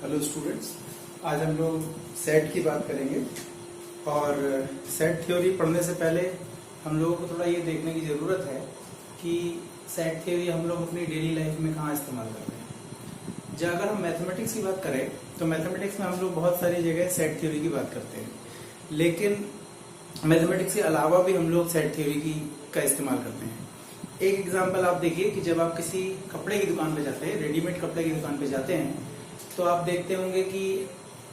Hello students, आज हम लोग सेट की बात करेंगे। और सेट थ्योरी पढ़ने से पहले हम लोगों को थोड़ा ये देखने की ज़रूरत है कि सेट थ्योरी हम लोग अपनी डेली लाइफ में कहाँ इस्तेमाल करते हैं। जब अगर हम मैथमेटिक्स की बात करें तो मैथमेटिक्स में हम लोग बहुत सारी जगह सेट थ्योरी की बात करते हैं, लेकिन मैथमेटिक्स के अलावा भी हम लोग सेट थ्योरी का इस्तेमाल करते हैं। एक एग्जाम्पल आप देखिए कि जब आप किसी कपड़े की दुकान पे जाते हैं, रेडीमेड कपड़े की दुकान पे जाते हैं, तो आप देखते होंगे कि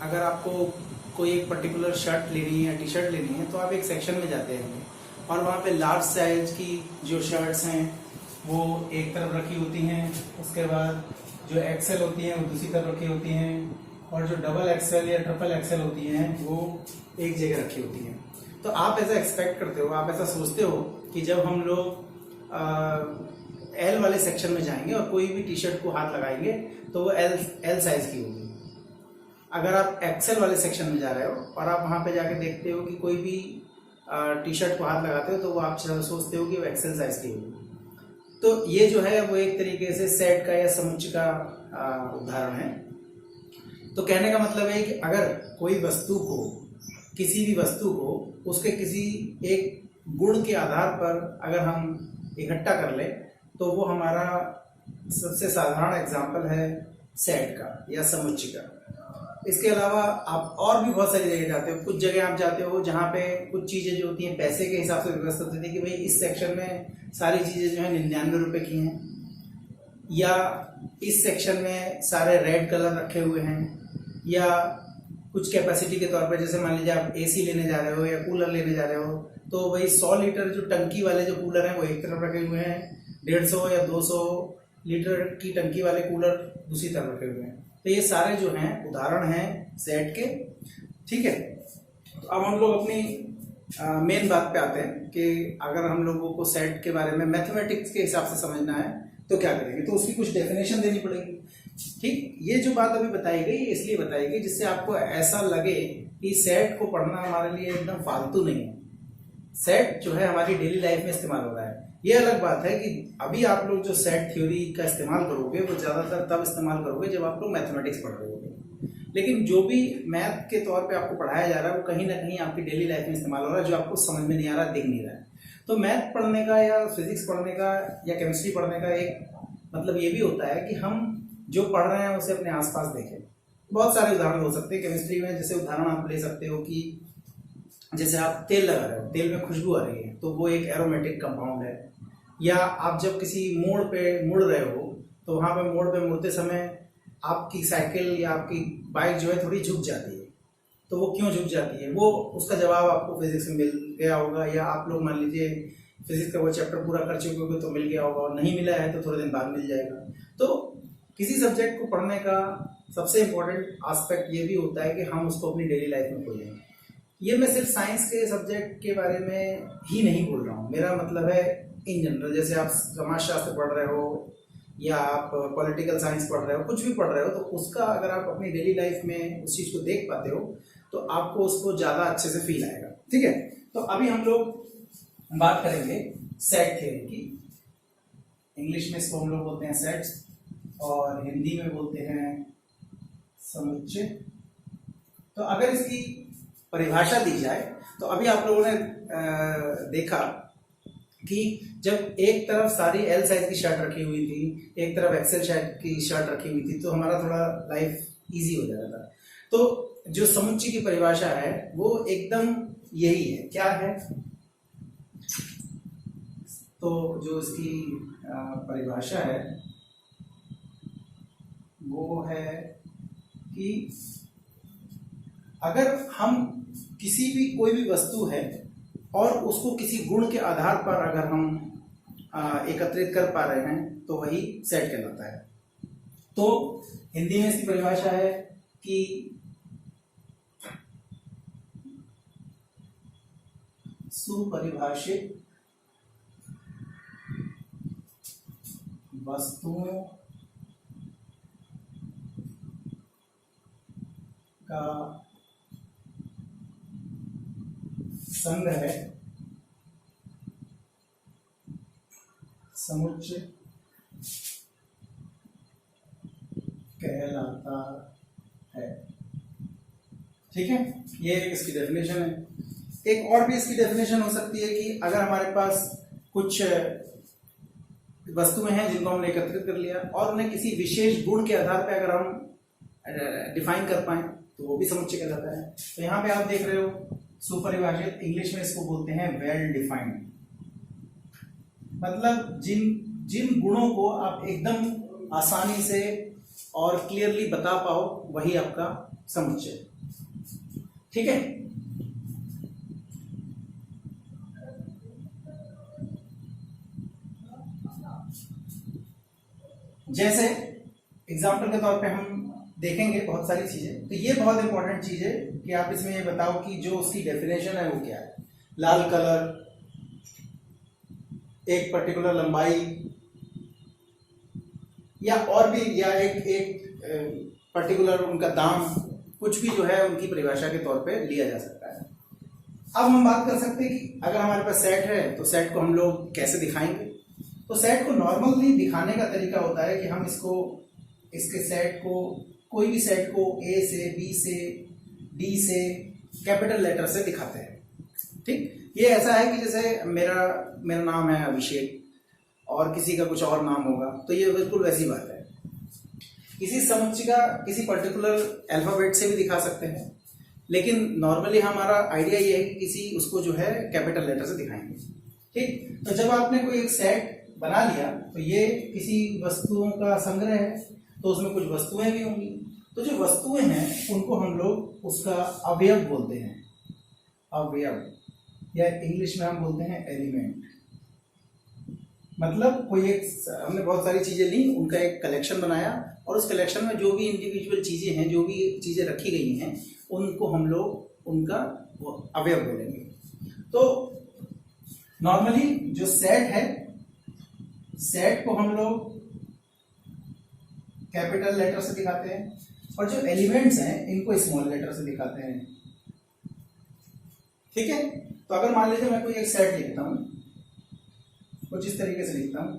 अगर आपको कोई एक पर्टिकुलर शर्ट लेनी है या टी शर्ट लेनी है तो आप एक सेक्शन में जाते हैं और वहाँ पे लार्ज साइज की जो शर्ट्स हैं वो एक तरफ रखी होती हैं, उसके बाद जो एक्सेल होती हैं वो दूसरी तरफ रखी होती हैं, और जो डबल एक्सेल या ट्रिपल एक्सेल होती हैं वो एक जगह रखी होती हैं। तो आप ऐसा एक्सपेक्ट करते हो, आप ऐसा सोचते हो कि जब हम लोग एल वाले सेक्शन में जाएंगे और कोई भी टी शर्ट को हाथ लगाएंगे तो वो एल साइज की होगी। अगर आप एक्सेल वाले सेक्शन में जा रहे हो और आप वहां पे जाके देखते हो कि कोई भी टी शर्ट को हाथ लगाते हो तो वो आप सोचते हो कि वो एक्सेल साइज की होगी। तो ये जो है वो एक तरीके से सेट का या समुच्चय का उदाहरण है। तो कहने का मतलब है कि अगर कोई वस्तु को, किसी भी वस्तु को उसके किसी एक गुण के आधार पर अगर हम इकट्ठा कर ले तो वो हमारा सबसे साधारण एग्जाम्पल है सेट का या समुच्चय का। इसके अलावा आप और भी बहुत सारी जगह जाते हो। कुछ जगह आप जाते हो जहाँ पे कुछ चीजें जो होती हैं पैसे के हिसाब से व्यवस्थित होती है कि भाई इस सेक्शन में सारी चीजें जो है 99 रुपए की हैं, या इस सेक्शन में सारे रेड कलर रखे हुए हैं, या कुछ कैपेसिटी के तौर पर जैसे मान लीजिए आप एसी लेने जा रहे हो या कूलर लेने जा रहे हो तो वही 100 लीटर जो टंकी वाले जो कूलर हैं वो एक तरफ रखे हुए हैं, 150 या 200 लीटर की टंकी वाले कूलर दूसरी तरफ रखे हुए हैं। तो ये सारे जो हैं उदाहरण हैं सेट के। ठीक है, तो अब हम लोग अपनी मेन बात पे आते हैं कि अगर हम लोगों को सेट के बारे में मैथमेटिक्स के हिसाब से समझना है तो क्या करेंगे, तो उसकी कुछ डेफिनेशन देनी पड़ेगी। ठीक, ये जो बात अभी बताई गई इसलिए बताई गई जिससे आपको ऐसा लगे कि सेट को पढ़ना हमारे लिए एकदम फालतू नहीं है। सेट जो है हमारी डेली लाइफ में इस्तेमाल हो रहा है। ये अलग बात है कि अभी आप लोग जो सेट थ्योरी का इस्तेमाल करोगे वो ज्यादातर तब इस्तेमाल करोगे जब आप लोग मैथमेटिक्स पढ़ रहे होगे, लेकिन जो भी मैथ के तौर पे आपको पढ़ाया जा रहा है वो कहीं ना कहीं आपकी डेली लाइफ में इस्तेमाल हो रहा है, जो आपको समझ में नहीं आ रहा, दिख नहीं रहा है। तो मैथ पढ़ने का या फिजिक्स पढ़ने का या केमिस्ट्री पढ़ने का एक मतलब ये भी होता है कि हम जो पढ़ रहे हैं उसे अपने आसपास देखें। बहुत सारे उदाहरण हो सकते हैं केमिस्ट्री में। जैसे उदाहरण आप ले सकते हो कि जैसे आप तेल लगा रहे हो, तेल में खुशबू आ रही है तो वो एक एरोमेटिक कंपाउंड है। या आप जब किसी मोड़ पे मुड़ रहे हो तो वहां पे मोड़ पे मुड़ते समय आपकी साइकिल या आपकी बाइक जो है थोड़ी झुक जाती है। तो वो क्यों झुक जाती है, वो उसका जवाब आपको फिजिक्स में मिल गया होगा, या आप लोग मान लीजिए फिजिक्स का वो चैप्टर पूरा कर चुके होंगे तो मिल गया होगा, और नहीं मिला है तो थोड़े दिन बाद मिल जाएगा। तो किसी सब्जेक्ट को पढ़ने का सबसे इम्पोर्टेंट एस्पेक्ट ये भी होता है कि हम उसको अपनी डेली लाइफ में खोजें। ये मैं सिर्फ साइंस के सब्जेक्ट के बारे में ही नहीं बोल रहा हूँ, मेरा मतलब है इन जनरल। जैसे आप समाजशास्त्र पढ़ रहे हो या आप पॉलिटिकल साइंस पढ़ रहे हो, कुछ भी पढ़ रहे हो, तो उसका अगर आप अपनी डेली लाइफ में उस चीज़ को देख पाते हो तो आपको उसको ज़्यादा अच्छे से फील आएगा। ठीक है, तो अभी हम लोग बात करेंगे सेट थ्योरी की। इंग्लिश में इसको हम लोग बोलते हैं सेट्स और हिंदी में बोलते हैं समुच्चय। तो अगर इसकी परिभाषा दी जाए तो अभी आप लोगों ने देखा कि जब एक तरफ सारी एल साइज की शर्ट रखी हुई थी, एक तरफ एक्सेल साइज की शर्ट रखी हुई थी, तो हमारा थोड़ा लाइफ इजी हो जाता था। तो जो समुच्चय की परिभाषा है वो एकदम यही है। क्या है, तो जो इसकी परिभाषा है वो है कि अगर हम किसी भी कोई भी वस्तु है और उसको किसी गुण के आधार पर अगर हम एकत्रित कर पा रहे हैं तो वही सेट कहलाता है। तो हिंदी में इसकी परिभाषा है कि सुपरिभाषित वस्तुओं का संग्रह समुच्चय कहलाता ठीक है, ये इसकी डेफिनेशन है। एक और भी इसकी डेफिनेशन हो सकती है कि अगर हमारे पास कुछ वस्तुएं हैं जिनको हमने एकत्रित कर लिया और उन्हें किसी विशेष गुण के आधार पर अगर हम डिफाइन कर पाए तो वो भी समुच्चय कहलाता है। तो यहाँ पे आप देख रहे हो सुपरिभाषित, इंग्लिश में इसको बोलते हैं वेल डिफाइंड, मतलब जिन जिन गुणों को आप एकदम आसानी से और क्लियरली बता पाओ वही आपका समुच्चय। ठीक है, जैसे एग्जाम्पल के तौर पे हम देखेंगे बहुत सारी चीजें। तो ये बहुत इंपॉर्टेंट चीज है कि आप इसमें ये बताओ कि जो उसकी डेफिनेशन है वो क्या है। लाल कलर, एक पर्टिकुलर लंबाई, या और भी, या एक पर्टिकुलर उनका दाम, कुछ भी जो है उनकी परिभाषा के तौर पे लिया जा सकता है। अब हम बात कर सकते हैं कि अगर हमारे पास सेट है तो सेट को हम लोग कैसे दिखाएंगे। तो सेट को नॉर्मली दिखाने का तरीका होता है कि हम इसके सेट को, कोई भी सेट को ए से, बी से, डी से, कैपिटल लेटर से दिखाते हैं। ठीक, ये ऐसा है कि जैसे मेरा नाम है अभिषेक और किसी का कुछ और नाम होगा, तो ये बिल्कुल वैसी बात है। किसी समुच्चय का किसी पर्टिकुलर अल्फाबेट से भी दिखा सकते हैं, लेकिन नॉर्मली हमारा आइडिया ये है कि किसी उसको जो है कैपिटल लेटर से दिखाएंगे। ठीक, तो जब आपने कोई एक सेट बना लिया तो ये किसी वस्तुओं का संग्रह है, तो उसमें कुछ वस्तुएं भी होंगी। तो जो वस्तुएं हैं उनको हम लोग उसका अवयव बोलते हैं, अवयव, या इंग्लिश में हम बोलते हैं एलिमेंट। मतलब कोई एक, हमने बहुत सारी चीजें ली, उनका एक कलेक्शन बनाया और उस कलेक्शन में जो भी इंडिविजुअल चीजें हैं, जो भी चीजें रखी गई हैं, उनको हम लोग उनका अवयव बोलेंगे। तो नॉर्मली जो सेट है, सेट को हम लोग कैपिटल लेटर से दिखाते हैं और जो एलिमेंट्स हैं इनको स्मॉल लेटर से दिखाते हैं। ठीक है, तो अगर मान लीजिए मैं कोई एक सेट लिखता हूं, कुछ इस तरीके से लिखता हूं,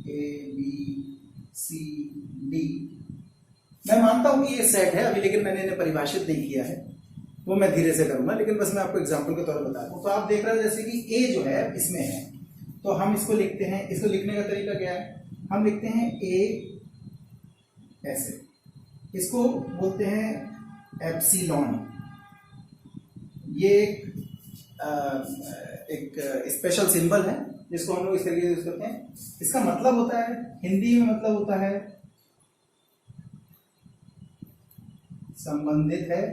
ए बी सी डी। मैं मानता हूं कि ये सेट है अभी, लेकिन मैंने इन्हें परिभाषित नहीं किया है, वो मैं धीरे से करूंगा, लेकिन बस मैं आपको एग्जांपल के तौर पर बता दूं। तो आप देख रहे हो जैसे कि ए जो है इसमें है, तो हम इसको लिखते हैं, इसको लिखने का तरीका क्या है, हम लिखते हैं ए ऐसे, इसको बोलते हैं एप्सिलॉन। ये एक स्पेशल सिंबल है जिसको हम लोग इस तरीके से यूज करते हैं। इसका मतलब होता है, हिंदी में मतलब होता है संबंधित है,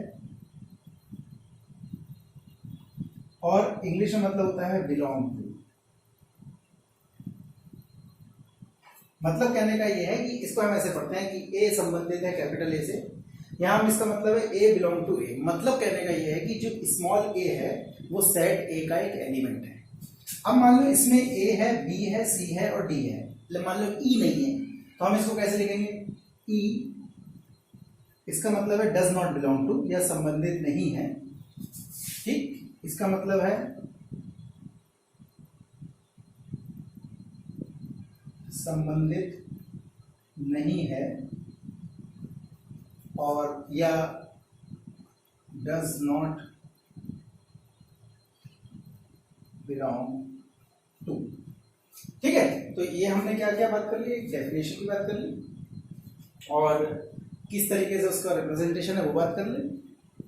और इंग्लिश में मतलब होता है बिलोंग टू। मतलब कहने का ये है कि इसको हम ऐसे पढ़ते हैं कि ए संबंधित है कैपिटल ए से, यहां हम इसका मतलब है ए बिलोंग टू ए। मतलब कहने का ये है कि जो स्मॉल ए है वो सेट ए का एक एलिमेंट है। अब मान लो इसमें ए है, बी है, सी है और डी है, मान लो ई नहीं है, तो हम इसको कैसे लिखेंगे, ई, इसका मतलब है डज नॉट बिलोंग टू, या संबंधित नहीं है। ठीक, इसका मतलब है संबंधित नहीं है, और या डज नॉट बिलोंग टू। ठीक है, तो ये हमने क्या क्या बात कर ली, डेफिनेशन की बात कर ली, और किस तरीके से उसका रिप्रेजेंटेशन है वो बात कर ली,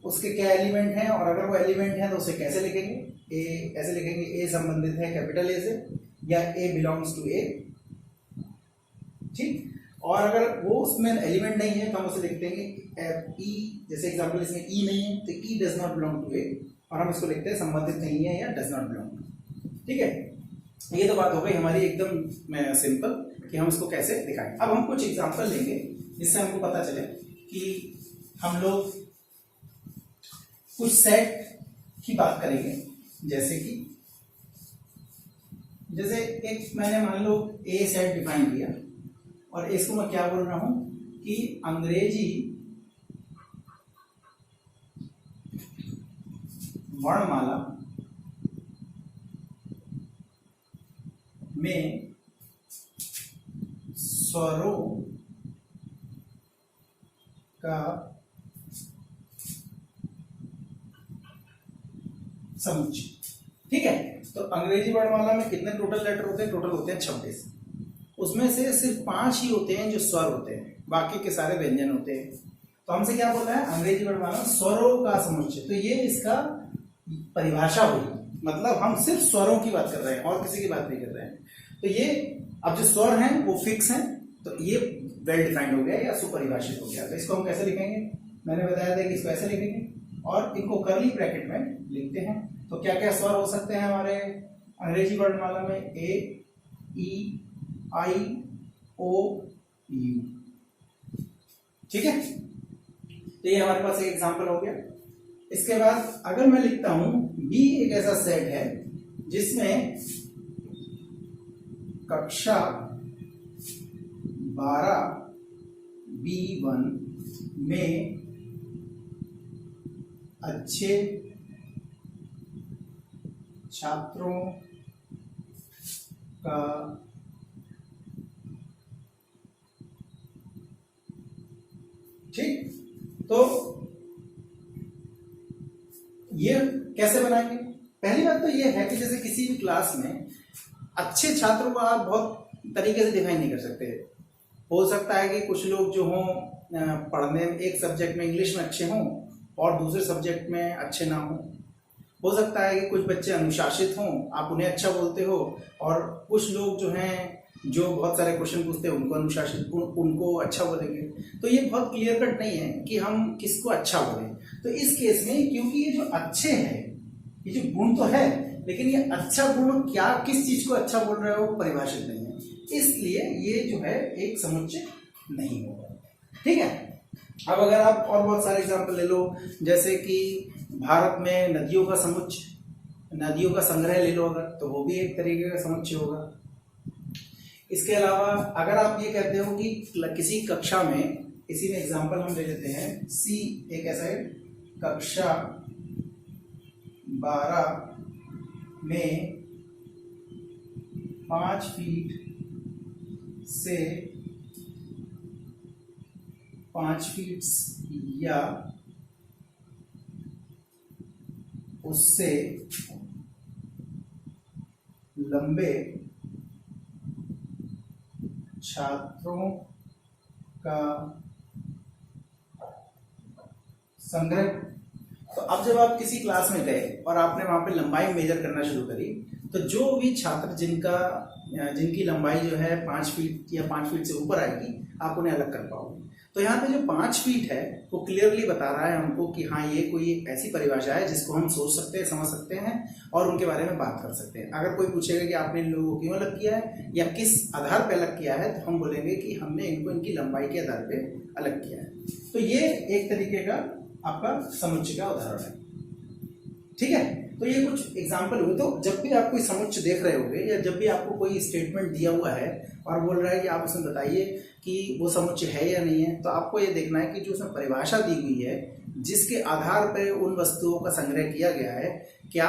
उसके क्या एलिमेंट हैं, और अगर वो एलिमेंट है तो उसे कैसे लिखेंगे। ए ऐसे लिखेंगे, ए संबंधित है कैपिटल ए से, या ए बिलोंग्स टू ए। ठीक, और अगर वो उसमें एलिमेंट नहीं है तो हम उसे लिखते हैं ई, जैसे एग्जांपल इसमें ई नहीं है तो ई डज नॉट बिलोंग टू ए, और हम इसको लिखते हैं संबंधित नहीं है या डज नॉट बिलोंग टू। ठीक है, ये तो बात हो गई हमारी एकदम सिंपल कि हम इसको कैसे दिखाएं। अब हम कुछ एग्जांपल लेंगे जिससे हमको पता चले कि हम लोग कुछ सेट की बात करेंगे। जैसे कि एक मैंने मान लो ए सेट डिफाइन किया, और इसको मैं क्या बोल रहा हूं कि अंग्रेजी वर्णमाला में स्वरों का समुच्चय। ठीक है, तो अंग्रेजी वर्णमाला में कितने टोटल लेटर होते हैं? टोटल होते हैं 26। उसमें से सिर्फ 5 ही होते हैं जो स्वर होते हैं, बाकी के सारे व्यंजन होते हैं। तो हमसे क्या बोला है? अंग्रेजी वर्णमाला में स्वरों का समुच्चय। तो ये इसका परिभाषा हुई, मतलब हम सिर्फ स्वरों की बात कर रहे हैं और किसी की बात नहीं कर रहे हैं। तो ये अब जो स्वर हैं वो फिक्स हैं, तो ये वेल डिफाइंड हो गया या सुपरिभाषित हो गया। तो इसको हम कैसे लिखेंगे? मैंने बताया था कि इसको ऐसे लिखेंगे और इनको कर्ली ब्रैकेट में लिखते हैं। तो क्या क्या स्वर हो सकते हैं हमारे अंग्रेजी वर्णमाला में? ए, ई, आई, ओ, यू। ठीक है, तो ये हमारे पास एक एग्जांपल हो गया। इसके बाद अगर मैं लिखता हूं बी एक ऐसा सेट है जिसमें कक्षा 12 B1 में अच्छे छात्रों का ठीक, तो ये कैसे बनाएंगे? पहली बात तो ये है कि जैसे किसी भी क्लास में अच्छे छात्रों को आप बहुत तरीके से डिफाइन नहीं कर सकते। हो सकता है कि कुछ लोग जो हों पढ़ने में, एक सब्जेक्ट में इंग्लिश में अच्छे हों और दूसरे सब्जेक्ट में अच्छे ना हों। हो सकता है कि कुछ बच्चे अनुशासित हों, आप उन्हें अच्छा बोलते हो, और कुछ लोग जो हैं जो बहुत सारे क्वेश्चन पूछते हैं उनको अनुशासित, उनको अच्छा बोलेंगे। तो ये बहुत क्लियर कट नहीं है कि हम किसको अच्छा बोलें। तो इस केस में क्योंकि ये जो अच्छे हैं, ये जो गुण तो है, लेकिन ये अच्छा गुण क्या, किस चीज को अच्छा बोल रहे हो परिभाषित नहीं है, इसलिए ये जो है एक समुच्चय नहीं होगा। ठीक है, अब अगर आप और बहुत सारे एग्जाम्पल ले लो, जैसे कि भारत में नदियों का समुच्चय, नदियों का संग्रह ले लो अगर, तो वो भी एक तरीके का समुच्चय होगा। इसके अलावा अगर आप ये कहते हो कि किसी कक्षा में, इसी में एग्जाम्पल हम ले लेते हैं, सी एक ऐसा है, कक्षा 12 में 5 फीट से 5 फीट या उससे लंबे छात्रों का संग्रह। तो अब जब आप किसी क्लास में गए और आपने वहां पे लंबाई मेजर करना शुरू करी, तो जो भी छात्र जिनकी लंबाई जो है 5 फीट या 5 फीट से ऊपर आएगी, आप उन्हें अलग कर पाओगे। तो यहाँ पे जो 5 फीट है वो क्लियरली बता रहा है हमको कि हाँ, ये कोई ऐसी परिभाषा है जिसको हम सोच सकते हैं, समझ सकते हैं और उनके बारे में बात कर सकते हैं। अगर कोई पूछेगा कि आपने इन लोगों को क्यों अलग किया है या किस आधार पे अलग किया है, तो हम बोलेंगे कि हमने इनको इनकी लंबाई के आधार पे अलग किया है। तो ये एक तरीके का आपका समुच्चय का उदाहरण है। ठीक है, तो ये कुछ एग्जाम्पल हुए। तो जब भी आप कोई समुच्चय देख रहे होंगे या जब भी आपको कोई स्टेटमेंट दिया हुआ है और बोल रहा है कि आप उसमें बताइए कि वो समुच्चय है या नहीं है, तो आपको ये देखना है कि जो उसमें परिभाषा दी हुई है, जिसके आधार पर उन वस्तुओं का संग्रह किया गया है, क्या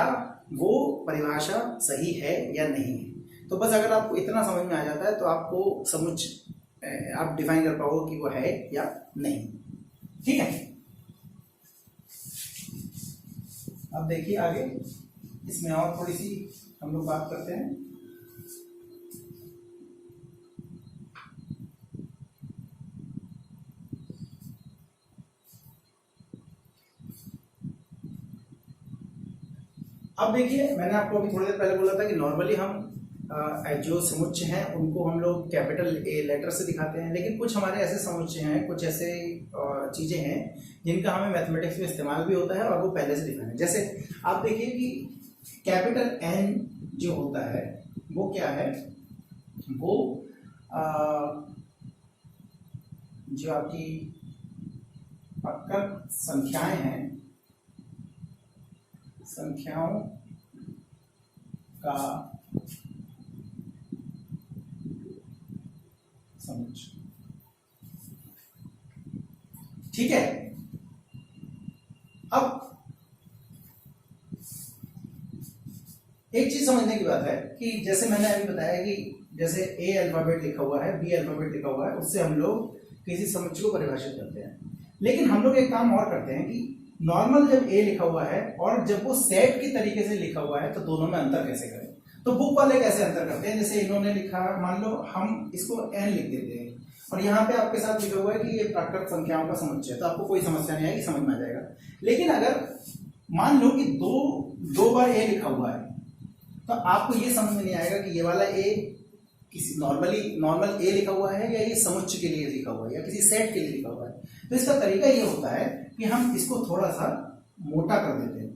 वो परिभाषा सही है या नहीं है। तो बस अगर आपको इतना समझ में आ जाता है तो आपको समुच्चय आप डिफाइन कर पाओगे कि वो है या नहीं। ठीक है, अब देखिए आगे इसमें और थोड़ी सी हम लोग बात करते हैं। अब देखिए, मैंने आपको अभी थोड़ी देर पहले बोला था कि नॉर्मली हम जो समुच्चय हैं उनको हम लोग कैपिटल ए लेटर से दिखाते हैं, लेकिन कुछ हमारे ऐसे समुच्चय हैं, कुछ ऐसे चीजें हैं जिनका हमें मैथमेटिक्स में इस्तेमाल भी होता है और वो पहले से दिखाना है। जैसे आप देखिए कि कैपिटल एन जो होता है वो क्या है, वो जो आपकी अक्कर संख्याएं हैं, संख्याओं का समुच्चय। ठीक है, अब एक चीज समझने की बात है कि जैसे मैंने अभी बताया कि जैसे ए अल्फाबेट लिखा हुआ है, बी अल्फाबेट लिखा हुआ है, उससे हम लोग किसी समुच्चय को परिभाषित करते हैं। लेकिन हम लोग एक काम और करते हैं कि नॉर्मल जब ए लिखा हुआ है और जब वो सेट की तरीके से लिखा हुआ है तो दोनों में अंतर कैसे करें? तो बुक वाले कैसे अंतर करते हैं? जैसे इन्होंने लिखा, मान लो हम इसको एन लिख देते हैं और यहाँ पे आपके साथ लिखा हुआ है कि ये प्राकृत संख्याओं का समुच्चय है, तो आपको कोई समस्या नहीं आएगी, समझ में आ जाएगा। लेकिन अगर मान लो कि दो बार ए लिखा हुआ है तो आपको ये समझ में नहीं आएगा कि ये वाला ए किसी नॉर्मल ए लिखा हुआ है या ये समुच्चय के लिए लिखा हुआ है या किसी सेट के लिए लिखा हुआ है। तो इसका तरीका ये होता है कि हम इसको थोड़ा सा मोटा कर देते हैं।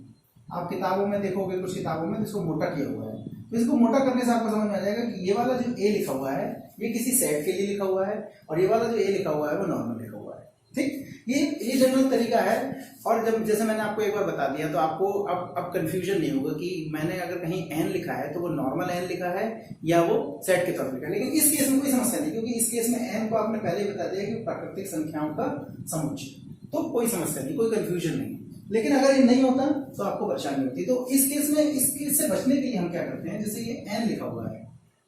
आप किताबों में देखोगे, कुछ किताबों में इसको मोटा किया हुआ है, तो इसको मोटा करने से आपको समझ में आ जाएगा कि ये वाला जो ए लिखा हुआ है ये किसी सेट के लिए लिखा हुआ है और ये वाला जो ए लिखा हुआ है वो नॉर्मल लिखा हुआ है। ठीक, ये जनरल तरीका है। और जब जैसे मैंने आपको एक बार बता दिया तो आपको अब कंफ्यूजन नहीं होगा कि मैंने अगर कहीं एन लिखा है तो वो नॉर्मल एन लिखा है या वो सेट के तौर पर लिखा है। लेकिन इस केस में कोई समस्या नहीं, क्योंकि इस केस में एन को आपने पहले ही बता दिया कि प्राकृतिक संख्याओं का समुच्चय, तो कोई समस्या नहीं, कोई कंफ्यूजन नहीं। लेकिन अगर ये नहीं होता तो आपको परेशानी होती। तो इस केस में, इस केस से बचने के लिए हम क्या करते हैं, जैसे ये एन लिखा हुआ है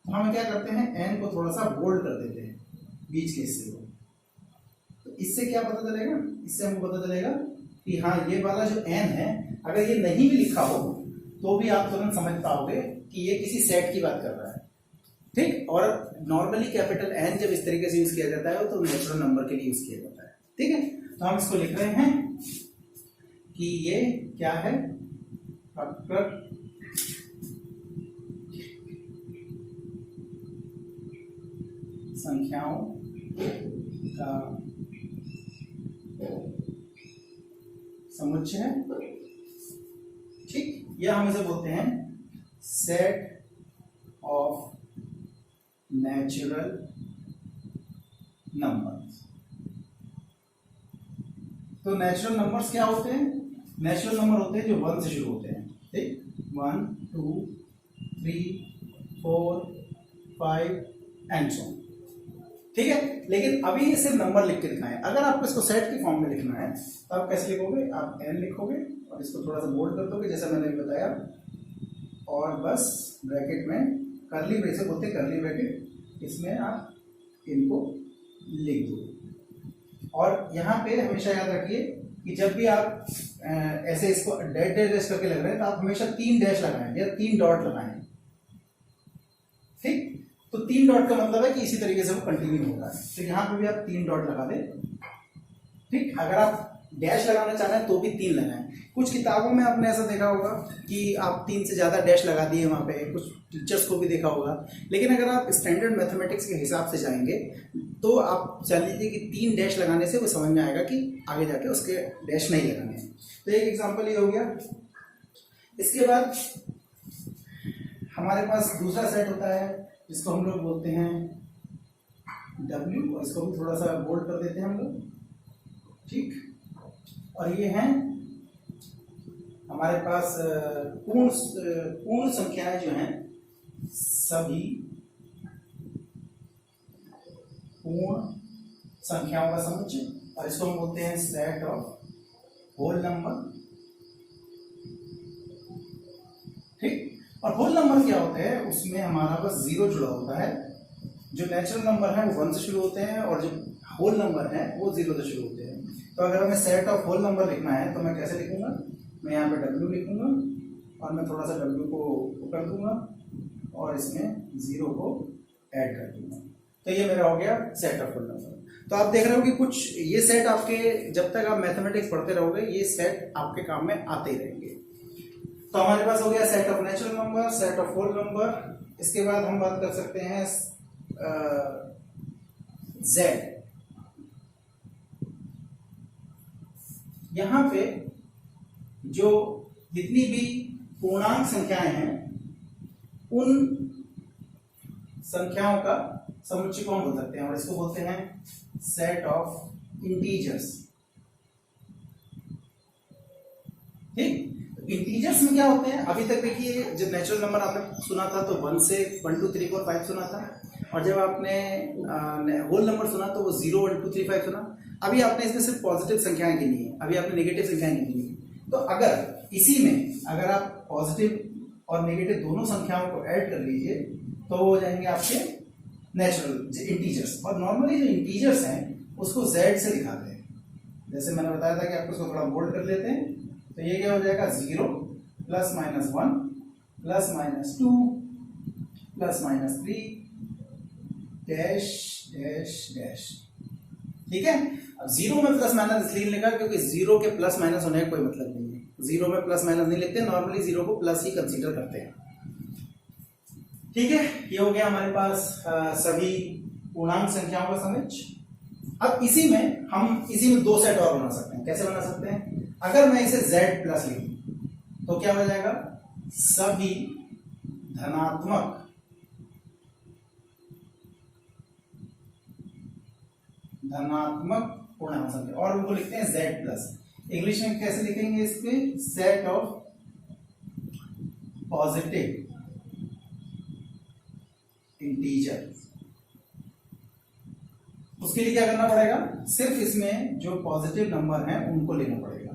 तो हम क्या करते हैं, एन को थोड़ा सा बोल्ड कर देते हैं बीच के हिस्से को। तो इससे क्या पता चलेगा, इससे हमको पता चलेगा कि हाँ ये वाला जो एन है अगर ये नहीं भी लिखा हो तो भी आप तुरंत समझ पाओगे कि ये किसी सेट की बात कर रहा है। ठीक, और नॉर्मली कैपिटल एन जब इस तरीके से यूज किया जाता है तो नेचुरल नंबर के लिए यूज किया जाता है। ठीक है, तो हम इसको लिख रहे हैं कि ये क्या है, प्राकृत संख्याओं का समुच्चय है। ठीक, यह हम इसे बोलते हैं सेट ऑफ नेचुरल नंबर्स। तो नेचुरल नंबर्स क्या होते हैं? नेचुरल नंबर होते हैं जो 1 से शुरू होते हैं। ठीक, 1 2 3 4 5 एंड सो। ठीक है, लेकिन अभी इसे नंबर लिख के दिखाना है। अगर आपको इसको सेट की फॉर्म में लिखना है तो आप कैसे लिखोगे, आप एन लिखोगे और इसको थोड़ा सा बोल्ड कर दोगे जैसा मैंने बताया, और बस ब्रैकेट में करली ब्रेसेस होते हैं, करली ब्रैकेट, इसमें आप इनको लिख दो। और यहाँ पे हमेशा याद रखिए कि जब भी आप ऐसे इसको डैश डैश डैश करके लग रहे हैं तो आप हमेशा 3 डैश लगाएं या 3 डॉट लगाएं। ठीक, तो 3 डॉट का मतलब है कि इसी तरीके से वो कंटिन्यू होगा। तो यहाँ पे भी आप 3 डॉट लगा दें। ठीक, अगर आप डैश लगाना चाह रहे हैं तो भी 3 लगाएं। कुछ किताबों में आपने ऐसा देखा होगा कि आप 3 से ज्यादा डैश लगा दिए, वहां पे कुछ टीचर्स को भी देखा होगा। लेकिन अगर आप स्टैंडर्ड मैथमेटिक्स के हिसाब से जाएंगे तो आप जान लीजिए कि 3 डैश लगाने से वो समझ में आएगा कि आगे जाके उसके डैश नहीं लगाने हैं। तो एक एग्जाम्पल ये हो गया। इसके बाद हमारे पास दूसरा सेट होता है जिसको हम लोग बोलते हैं W, और इसको भी थोड़ा सा बोल्ड कर देते हैं हम लोग। ठीक, और ये हैं हमारे पास पूर्ण संख्याएं जो हैं, सभी पूर्ण संख्याओं का समुच्चय, और इसको हम बोलते हैं सेट ऑफ होल नंबर। ठीक, और होल नंबर क्या होते हैं, उसमें हमारा बस 0 जुड़ा होता है। जो नेचुरल नंबर है वो 1 से शुरू होते हैं और जो होल नंबर है वो 0 से शुरू होते हैं। तो अगर हमें सेट ऑफ होल नंबर लिखना है तो मैं कैसे लिखूंगा, मैं यहाँ पे W लिखूंगा और मैं थोड़ा सा W को कर दूंगा और इसमें 0 को ऐड कर दूंगा। तो ये मेरा हो गया सेट ऑफ होल नंबर। तो आप देख रहे हो कि कुछ ये सेट आपके, जब तक आप मैथमेटिक्स पढ़ते रहोगे ये सेट आपके काम में आते ही रहेंगे। तो हमारे पास हो गया set of natural number, set of whole number. इसके बाद हम बात कर सकते हैं Z। यहां पे जो जितनी भी पूर्णांक संख्याएं हैं उन संख्याओं का समुच्चय को हम बोल सकते हैं, और इसको बोलते हैं सेट ऑफ इंटीजर्स। ठीक, इंटीजर्स में क्या होते हैं, अभी तक देखिए जब नेचुरल नंबर आपने सुना था तो 1 से 1 2 3 4 5 सुना था, और जब आपने होल नंबर सुना तो वो 0 1 2 3 5 सुना। अभी आपने इसमें सिर्फ पॉजिटिव संख्याएं गिनी है, अभी आपने नेगेटिव संख्याएं नहीं गिनी। तो अगर इसी में अगर आप पॉजिटिव और नेगेटिव दोनों संख्याओं को ऐड कर लीजिए तो वो हो जाएंगे आपके नेचुरल इंटीजर्स। और नॉर्मली जो इंटीजर्स हैं उसको Z से दिखाते हैं। जैसे मैंने बताया था कि आपको इसको थोड़ा बोल्ड कर लेते हैं, तो ये क्या हो जाएगा 0 plus minus 1 plus minus 2 plus minus 3 dash dash dash. ठीक है, अब 0 में प्लस माइनस इसलिए लिखा क्योंकि 0 के प्लस माइनस होने का कोई मतलब नहीं है। 0 में प्लस माइनस नहीं लिखते, नॉर्मली 0 को प्लस ही कंसीडर करते हैं। ठीक है, ये हो गया हमारे पास सभी पूर्णांक संख्याओं का समुच्चय। अब इसी में दो सेट और बना सकते हैं। कैसे बना सकते हैं? अगर मैं इसे z प्लस लिखूं तो क्या हो जाएगा? सभी धनात्मक पूर्णांक संख्या, और उनको लिखते हैं z प्लस। इंग्लिश में कैसे लिखेंगे इसके? Set of positive integer. उसके लिए क्या करना पड़ेगा? सिर्फ इसमें जो पॉजिटिव नंबर हैं उनको लेना पड़ेगा।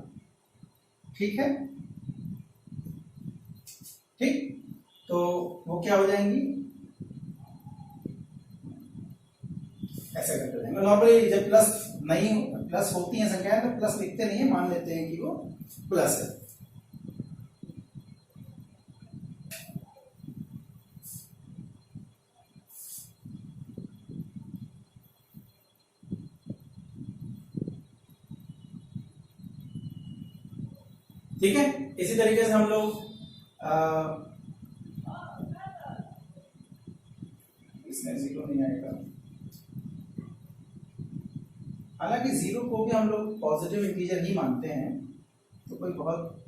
ठीक है, ठीक, तो वो क्या हो जाएंगी? ऐसे करते जाएंगे। नॉर्मली जब प्लस होती है संख्याएं तो प्लस लिखते नहीं है, मान लेते हैं कि वो प्लस है। ठीक है, इसी तरीके से हम लोग इसमें 0 नहीं आएगा। हालांकि 0 को भी हम लोग पॉजिटिव इंटीजर ही मानते हैं, तो कोई बहुत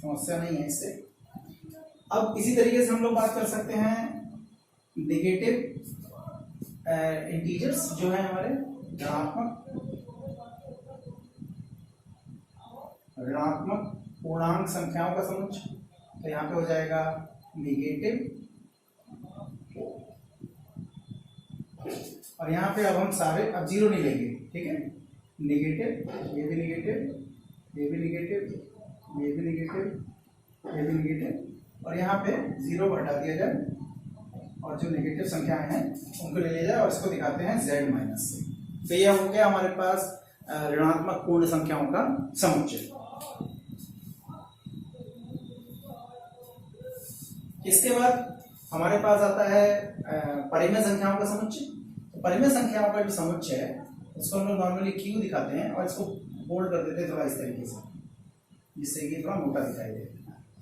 समस्या नहीं है इससे। अब इसी तरीके से हम लोग बात कर सकते हैं नेगेटिव इंटीजर्स जो है हमारे ऋणात्मक पूर्णांक संख्याओं का समुच्चय। तो यहाँ पे हो जाएगा नेगेटिव, और यहाँ पे अब हम सारे अब 0 नहीं लेंगे। ठीक है, नेगेटिव, ये भी नेगेटिव, ये भी नेगेटिव, ये भी नेगेटिव, ये भी नेगेटिव, और यहाँ पे 0 को हटा दिया जाए और जो नेगेटिव संख्याएं हैं उनको ले लिया जाए और इसको दिखाते हैं z माइनस से। तो ये हो गया हमारे पास ऋणात्मक पूर्ण संख्याओं का समुच्चय। इसके बाद हमारे पास आता है परिमेय संख्याओं का समुच्चय। तो परिमेय संख्याओं का जो समुच्चय है उसको हम लोग नॉर्मली q दिखाते हैं और इसको बोल्ड कर देते हैं थोड़ा इस तरीके से, जिससे कि थोड़ा मोटा दिखाई दे।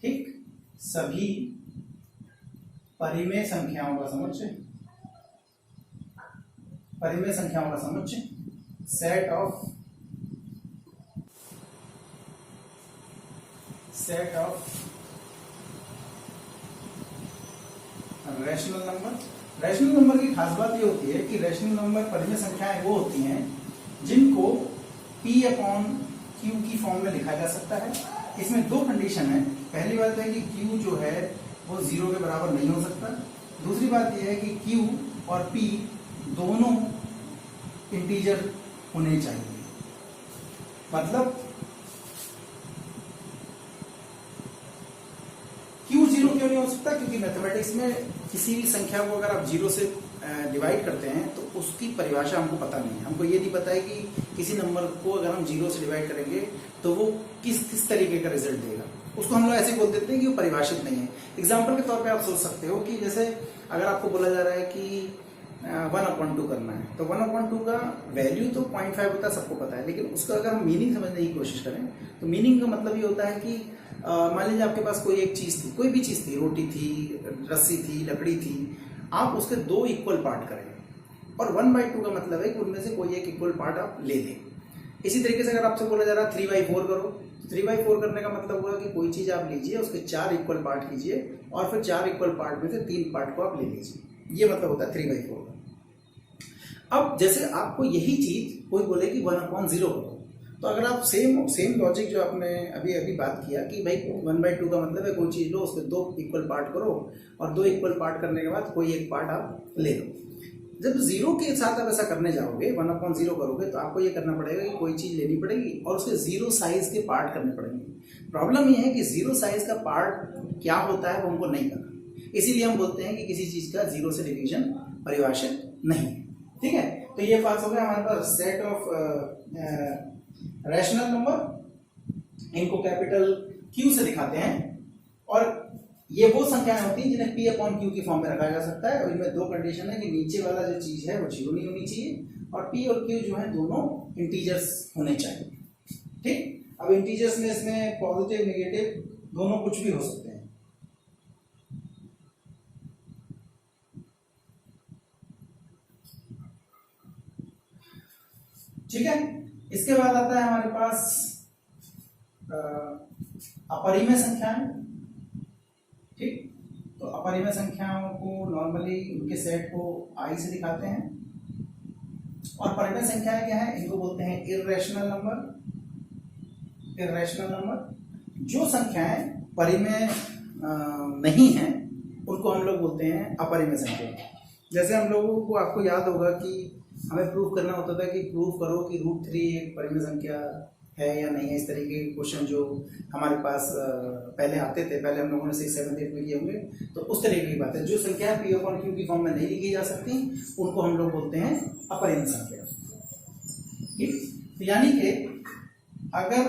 ठीक, सभी परिमेय संख्याओं का समुच्चय, परिमेय संख्याओं का समुच्चय set of rational number. Rational number की खास बात ये होती है कि रैशनल नंबर परिमेय संख्याएं वो होती हैं जिनको p अपॉन q की फॉर्म में लिखा जा सकता है। इसमें दो कंडीशन है। पहली बात है कि q जो है वो 0 के बराबर नहीं हो सकता। दूसरी बात यह है कि q और p दोनों इंटीजर होने चाहिए। मतलब क्यों 0 क्यों नहीं हो सकता? क्योंकि मैथमेटिक्स में किसी भी संख्या को अगर आप 0 से डिवाइड करते हैं तो उसकी परिभाषा हमको पता नहीं है। हमको ये नहीं पता है कि किसी नंबर को अगर हम 0 से डिवाइड करेंगे तो वो किस तरीके का रिजल्ट देगा। उसको हम लोग ऐसे बोल देते हैं कि वो परिभाषित नहीं है। एग्जाम्पल के तौर पे आप सोच सकते हो कि जैसे अगर आपको बोला जा रहा है कि 1/2 करना है, तो 1/2 का वैल्यू तो 0.5 होता है, सबको पता है, लेकिन उसका अगर हम मीनिंग समझने की कोशिश करें तो मीनिंग का मतलब ये होता है कि मान लीजिए आपके पास कोई एक चीज थी, कोई भी चीज थी, रोटी थी, रस्सी थी, लकड़ी थी, आप उसके 2 इक्वल पार्ट करें और 1/2 का मतलब है कि उनमें से कोई एक इक्वल पार्ट आप ले लें। इसी तरीके से अगर आपसे बोला जा रहा है 3/4 करो, 3/4 करने का मतलब हुआ कि कोई चीज आप लीजिए, उसके 4 इक्वल पार्ट कीजिए और फिर 4 इक्वल पार्ट में से 3 पार्ट को आप ले लीजिए। ये मतलब होता है 3/4 का। अब जैसे आपको यही चीज कोई बोले कि 1/0 करो, तो अगर आप सेम लॉजिक जो आपने अभी बात किया कि भाई 1/2 का मतलब है कोई चीज लो, उसके 2 इक्वल पार्ट करो और 2 इक्वल पार्ट करने के बाद कोई एक पार्ट आप ले लो। जब 0 के साथ आप ऐसा करने जाओगे, 1/0 करोगे, तो आपको ये करना पड़ेगा कि कोई चीज लेनी पड़ेगी और उसके 0 साइज के पार्ट करने पड़ेंगे। प्रॉब्लम ये है कि 0 साइज का पार्ट क्या होता है वो हमको नहीं पता, इसीलिए हम बोलते हैं कि किसी चीज का 0 से डिवीजन परिभाषित नहीं है। ठीक है, तो ये पास हो गया हमारे पास सेट ऑफ रैशनल नंबर, इनको कैपिटल क्यू से दिखाते हैं, और ये वो संख्याएं होती हैं जिन्हें पी अपॉन क्यू की फॉर्म में रखा जा सकता है, और इनमें दो कंडीशन है कि नीचे वाला जो चीज है वो जीरो नहीं होनी चाहिए, और पी और क्यू जो है दोनों इंटीजर्स होने चाहिए। ठीक, अब इंटीजर्स में इसमें पॉजिटिव नेगेटिव दोनों कुछ भी हो सकते हैं। ठीक है, इसके बाद आता है हमारे पास अपरिमेय संख्याएं। ठीक, तो अपरिमेय संख्याओं को नॉर्मली उनके सेट को आई से दिखाते हैं, और परिमेय संख्याएं क्या है, इनको बोलते हैं इर्रेशनल नंबर। इर्रेशनल नंबर, जो संख्याएं परिमेय नहीं हैं उनको हम लोग बोलते हैं अपरिमेय संख्या। जैसे हम लोगों को, आपको याद होगा कि हमें प्रूव करना होता था कि प्रूव करो कि √3 एक परिमेय संख्या है या नहीं है, इस तरीके के क्वेश्चन जो हमारे पास पहले आते थे, पहले हम लोगों ने 6, 7, 8 में किए होंगे। तो उस तरीके की बात है, जो संख्या पी अपॉन क्यू की फॉर्म में नहीं लिखी जा सकती उनको हम लोग बोलते हैं अपरिमेय संख्या। ठीक, तो यानी कि अगर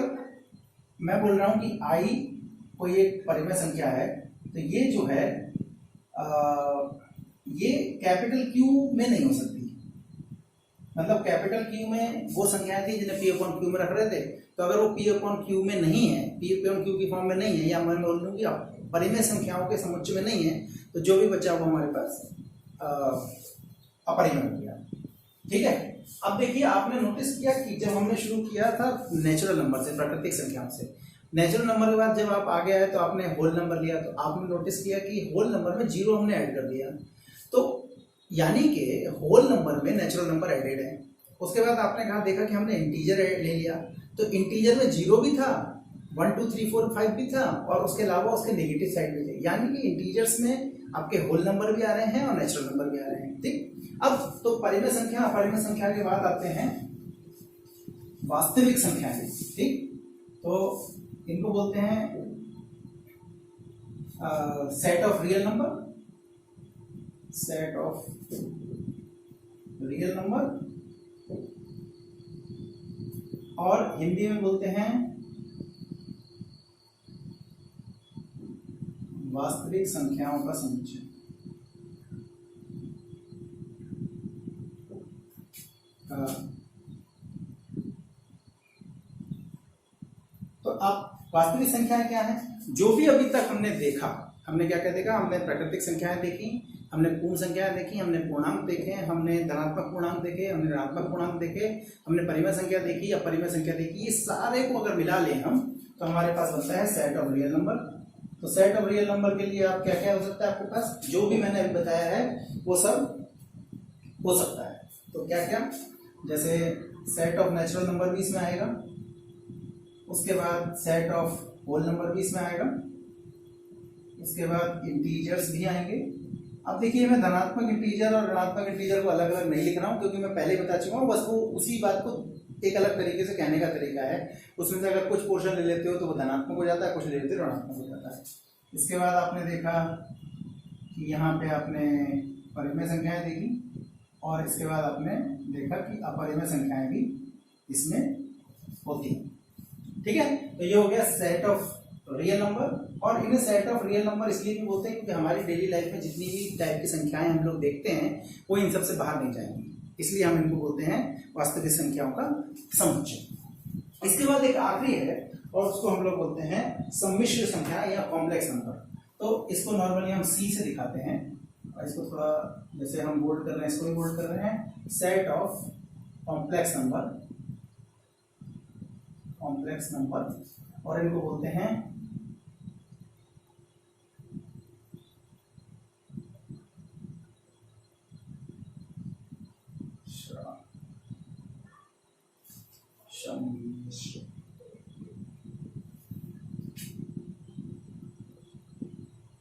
मैं बोल रहा हूं कि आई कोई एक परिमेय संख्या है, तो ये जो है ये कैपिटल क्यू में नहीं हो सकती। मतलब कैपिटल क्यू में वो संख्याएं थी जिन्हें पी अपॉन क्यू में रख रहे थे, तो अगर वो पी अपॉन क्यू में नहीं है, पी अपॉन क्यू की फॉर्म में नहीं है, या मैं बोल दूं कि परिमेय संख्याओं के समुच्चय में नहीं है, तो जो भी बचा वो हमारे पास अपरिमेय हो गया। ठीक है, अब देखिए, आपने नोटिस किया कि जब हमने शुरू किया था नेचुरल नंबर से, प्राकृतिक संख्याओं से, नेचुरल नंबर के बाद जब आप आगे आए तो आपने होल नंबर लिया, तो आपने नोटिस किया कि होल नंबर में जीरो हमने ऐड कर दिया, तो यानी कि होल नंबर में नेचुरल नंबर एडेड है। उसके बाद आपने कहा देखा कि हमने इंटीजर ले लिया, तो इंटीजर में जीरो भी था, 1 2 3 4 5 भी था, और उसके अलावा उसके नेगेटिव साइड भी थे, यानी कि इंटीजर्स में आपके होल नंबर भी आ रहे हैं और नेचुरल नंबर भी आ रहे हैं। ठीक, अब तो परिमेय संख्या अपरिमेय संख्या के बाद आते हैं वास्तविक संख्याएं। ठीक, तो इनको बोलते हैं set of real number, set of real number, और हिंदी में बोलते हैं वास्तविक संख्याओं का समुच्चय। तो आप वास्तविक संख्याएं क्या है, जो भी अभी तक हमने देखा, हमने क्या क्या देखा, हमने प्राकृतिक संख्याएं देखी, हमने पूर्ण संख्याएं देखी, हमने पूर्णांक देखे, हमने धनात्मक पूर्णांक देखे, हमने ऋणात्मक पूर्णांक देखे, हमने परिमेय संख्या देखी, अपरिमेय संख्या देखी, ये सारे को अगर मिला लें हम, तो हमारे पास बनता है सेट ऑफ रियल नंबर। तो सेट ऑफ रियल नंबर के लिए आप क्या क्या हो सकता है, आपके पास जो भी मैंने अभी बताया है वो सब हो सकता है। तो क्या क्या, जैसे सेट ऑफ नेचुरल नंबर भी इसमें आएगा, उसके बाद सेट ऑफ होल नंबर भी इसमें आएगा, उसके बाद इंटीजर्स भी आएंगे। अब देखिए, मैं धनात्मक इंटीजर और ऋणात्मक इंटीजर को अलग अलग नहीं लिख रहा हूं, क्योंकि मैं पहले बता चुका हूं, बस वो उसी बात को एक अलग तरीके से कहने का तरीका है। उसमें से अगर कुछ पोर्शन ले लेते हो तो वो धनात्मक हो जाता है, कुछ ले लेते हो ऋणात्मक हो जाता है। इसके बाद आपने देखा कि यहाँ पे आपने परिमेय संख्याएं देखी, और इसके बाद आपने देखा कि अपरिमेय संख्याएं भी इसमें होती हैं। ठीक है, तो ये हो गया सेट ऑफ रियल नंबर। और इन्हें सेट ऑफ रियल नंबर इसलिए भी बोलते हैं क्योंकि हमारी डेली लाइफ में जितनी भी टाइप की संख्याएं हम लोग देखते हैं वो इन सबसे बाहर नहीं जाएंगी, इसलिए हम इनको बोलते हैं वास्तविक संख्याओं का समुच्चय। इसके बाद एक आखिरी है, और उसको हम लोग बोलते हैं सम्मिश्र संख्या या कॉम्प्लेक्स नंबर। तो इसको नॉर्मली हम सी से दिखाते हैं, और इसको थोड़ा जैसे हम बोल्ड कर रहे हैं, इसको भी बोल्ड कर रहे हैं, set of complex number, complex number, और इनको बोलते हैं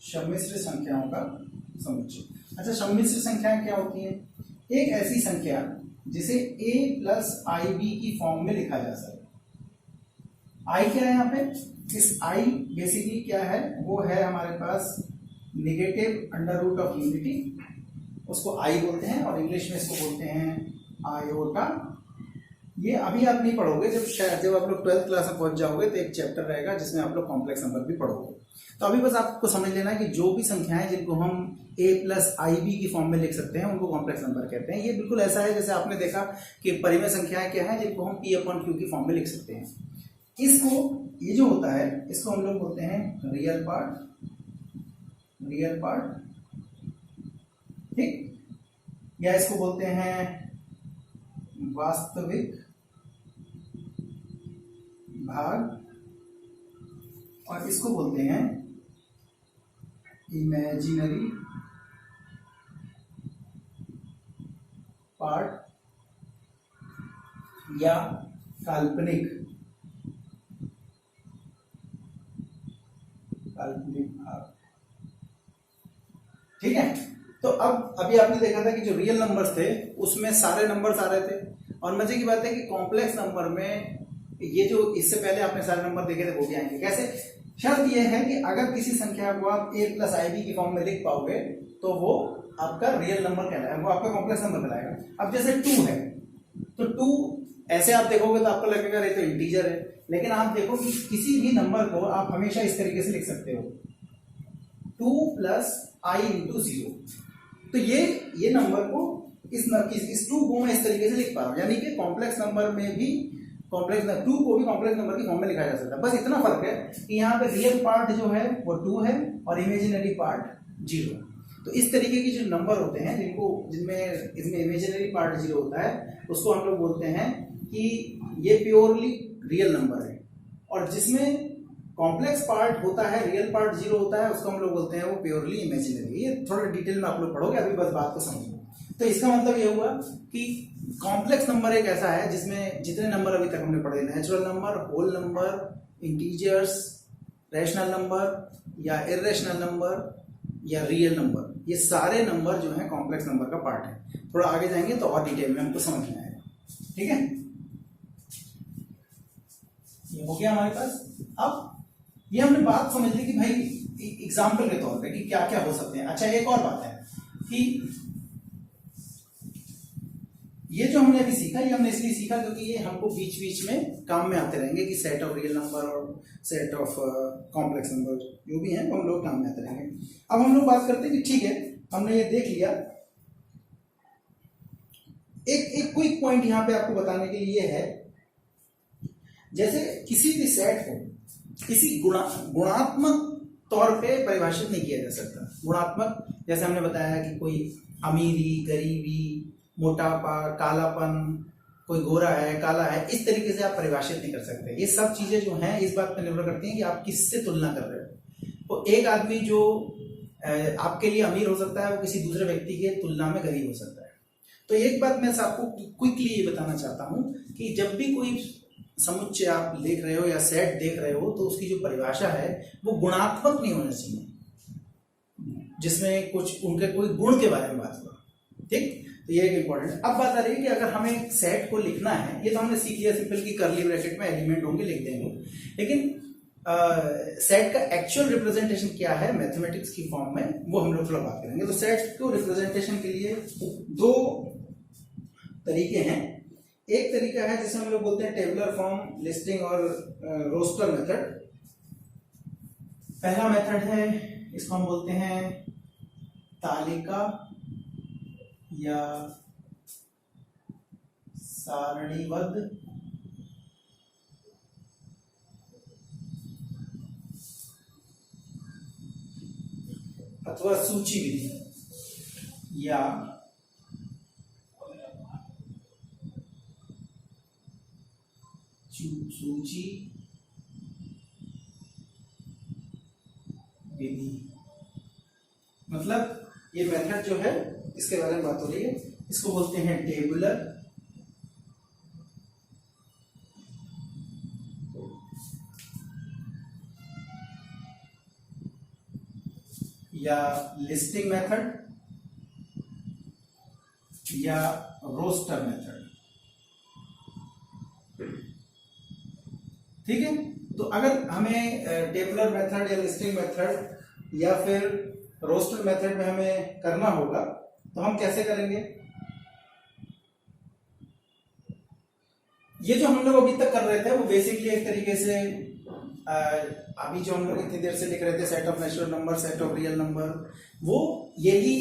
सम्मिश्र संख्याओं का समुच्चय। अच्छा, सम्मिश्र संख्याएं क्या होती हैं? एक ऐसी संख्या जिसे a प्लस आई बी की फॉर्म में लिखा जा सके। आई क्या है यहाँ पे? इस आई बेसिकली क्या है? वो है हमारे पास negative under root of unity, उसको आई बोलते हैं और इंग्लिश में इसको बोलते हैं आयोटा। ये अभी आप नहीं पढ़ोगे, जब आप लोग 12th क्लास में पहुंच जाओगे तो एक चैप्टर रहेगा जिसमें आप लोग कॉम्प्लेक्स नंबर भी पढ़ोगे। तो अभी बस आपको समझ लेना है कि जो भी संख्याएं जिनको हम a प्लस आई बी की फॉर्म में लिख सकते हैं उनको कॉम्प्लेक्स नंबर कहते हैं। ये बिल्कुल ऐसा है जैसे आपने देखा कि परिमेय संख्याएं क्या है जिनको हम p अपॉन क्यू की फॉर्म में लिख सकते हैं। इसको ये जो होता है इसको हम लोग बोलते हैं रियल पार्ट, ठीक, या इसको बोलते हैं वास्तविक भाग, और इसको बोलते हैं इमेजिनरी पार्ट या काल्पनिक भाग, ठीक है। तो अब अभी आपने देखा था कि जो रियल नंबर्स थे उसमें सारे नंबर्स आ रहे थे, और मजे की बात है कि कॉम्प्लेक्स नंबर में ये जो इससे पहले आपने सारे नंबर देखे थे वो भी आएंगे। कैसे? शर्त यह है कि अगर किसी संख्या को आप a प्लस आई बी की फॉर्म में लिख पाओगे तो वो आपका रियल नंबर कहलाएगा, वो आपका कॉम्प्लेक्स नंबर कहलाएगा। अब जैसे 2 है तो 2 ऐसे आप देखोगे तो आपको लगेगा ये तो इंटीजर है, लेकिन आप देखो कि किसी भी नंबर को आप हमेशा इस तरीके से लिख सकते हो 2 प्लस आई इंटू 0। तो ये नंबर को इस 2 को मैं इस तरीके से लिख पा रहा हूं, यानी कि कॉम्प्लेक्स नंबर में भी कॉम्प्लेक्स 2 को भी कॉम्प्लेक्स नंबर की फॉर्म में लिखा जा सकता है। बस इतना फर्क है कि यहाँ पे रियल पार्ट जो है वो 2 है और इमेजिनरी पार्ट 0। तो इस तरीके के जो नंबर होते हैं इसमें इमेजिनरी पार्ट 0 होता है उसको हम लोग बोलते हैं कि ये प्योरली रियल नंबर है, और जिसमें कॉम्प्लेक्स पार्ट होता है रियल पार्ट 0 होता है उसको हम लोग बोलते हैं वो प्योरली इमेजिनरी। ये थोड़ा डिटेल में आप लोग पढ़ोगे, अभी बस बात को समझो। तो इसका मतलब ये हुआ कि कॉम्प्लेक्स नंबर एक ऐसा है जिसमें जितने नंबर अभी तक हमने पढ़े, natural number, whole number, integers, rational number या इर्रेशनल नंबर या रियल नंबर, ये सारे नंबर जो हैं कॉम्प्लेक्स नंबर का पार्ट है। थोड़ा आगे जाएंगे तो और डिटेल में हमको समझ में आएगा, ठीक है। ये हो गया हमारे पास। अब ये हमने बात समझ ली कि भाई एग्जाम्पल के तौर पे कि क्या क्या हो सकते हैं। अच्छा, एक और बात है कि ये जो हमने अभी सीखा ये हमने इसलिए सीखा क्योंकि ये हमको बीच बीच में काम में आते रहेंगे कि सेट ऑफ रियल नंबर और सेट ऑफ कॉम्प्लेक्स नंबर जो भी हैं वो हम लोग काम में आते रहेंगे। अब हम लोग बात करते हैं कि ठीक है हमने ये देख लिया। एक क्विक पॉइंट यहाँ पे आपको बताने के लिए है, जैसे किसी भी सेट को किसी गुणात्मक तौर पे परिभाषित नहीं किया जा सकता। गुणात्मक जैसे हमने बताया कि कोई अमीरी, गरीबी, मोटापा, कालापन, कोई गोरा है, काला है, इस तरीके से आप परिभाषित नहीं कर सकते। ये सब चीजें जो हैं इस बात पर निर्भर करती हैं कि आप किससे तुलना कर रहे हो। तो एक आदमी जो आपके लिए अमीर हो सकता है वो किसी दूसरे व्यक्ति के तुलना में गरीब हो सकता है। तो एक बात मैं आपको क्विकली ये बताना चाहता हूं कि जब भी कोई समुच्चय आप देख रहे हो या सेट देख रहे हो तो उसकी जो परिभाषा है वो गुणात्मक नहीं होना चाहिए जिसमें कुछ उनके कोई गुण के बारे में बात हो, ठीक। तो ये एक इंपॉर्टेंट है। अब बात आ रही है कि अगर हमें एक सेट को लिखना है, ये तो हमने सीख लिया सिंपल की कर्ली ब्रैकेट में एलिमेंट होंगे लिख देंगे, लेकिन सेट का एक्चुअल रिप्रेजेंटेशन क्या है मैथमेटिक्स की फॉर्म में वो हम लोग थोड़ा बात करेंगे। तो सेट को रिप्रेजेंटेशन के लिए 2 तरीके हैं। एक तरीका है जिसे हम लोग बोलते हैं टेबुलर फॉर्म, लिस्टिंग और रोस्टर मेथड। पहला मेथड है इसको हम बोलते हैं तालिका या सारणीबद्ध अथवा सूची विधि या सूची विधि। मतलब ये मेथड जो है इसके बारे में बात हो रही है, इसको बोलते हैं टेबुलर या लिस्टिंग मेथड या रोस्टर मेथड, ठीक है। तो अगर हमें टेबुलर मेथड या लिस्टिंग मेथड या फिर रोस्टर मेथड में हमें करना होगा तो हम कैसे करेंगे? ये जो हम लोग अभी तक कर रहे थे वो बेसिकली एक तरीके से अभी जो हम लोग इतनी देर से लिख रहे थे set of natural number, set of real number, वो यही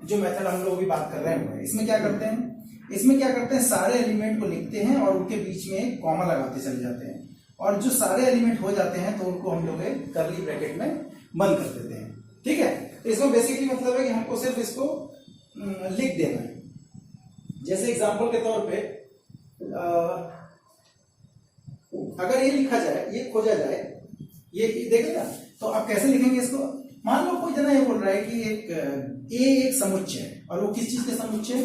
जो मेथड हम लोग अभी बात कर रहे हैं। इसमें क्या करते हैं, सारे एलिमेंट को लिखते हैं और उनके बीच में एक कॉमा लगाते चले जाते हैं, और जो सारे एलिमेंट हो जाते हैं तो उनको हम लोग एक कर्ली ब्रैकेट में बंद कर देते हैं। ठीक है, तो इसमें बेसिकली मतलब है कि हमको सिर्फ इसको लिख देना है। जैसे एग्जांपल के तौर पे अगर ये लिखा जाए, ये खोजा जाए, ये देखेगा तो आप कैसे लिखेंगे इसको? मान लो कोई जना ये बोल रहा है कि एक समुच्चय है, और वो किस चीज का समुच्चय है?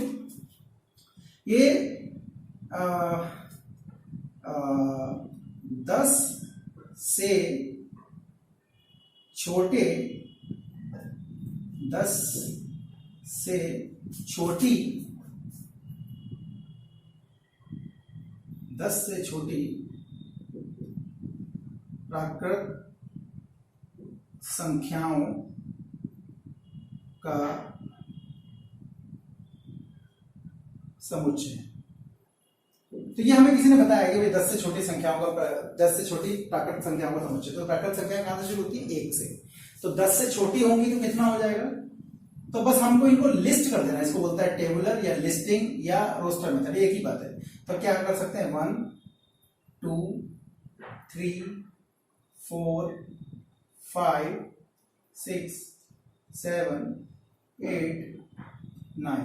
ये 10 से छोटे 10 से छोटी 10 से छोटी प्राकृत संख्याओं का समुच्चय। तो ये हमें किसी ने बताया कि भाई 10 से छोटी संख्याओं का 10 से छोटी प्राकृत संख्याओं का समुच्चय। तो प्राकृत संख्या कहां से शुरू होती है? 1 से। तो 10 से छोटी होंगी तो कितना हो जाएगा? तो बस हमको इनको लिस्ट कर देना है। इसको बोलता है टेबुलर या लिस्टिंग या रोस्टर मेथड, एक ही बात है। तो क्या कर सकते हैं? 1 2 3 4 5 6 7 8 9।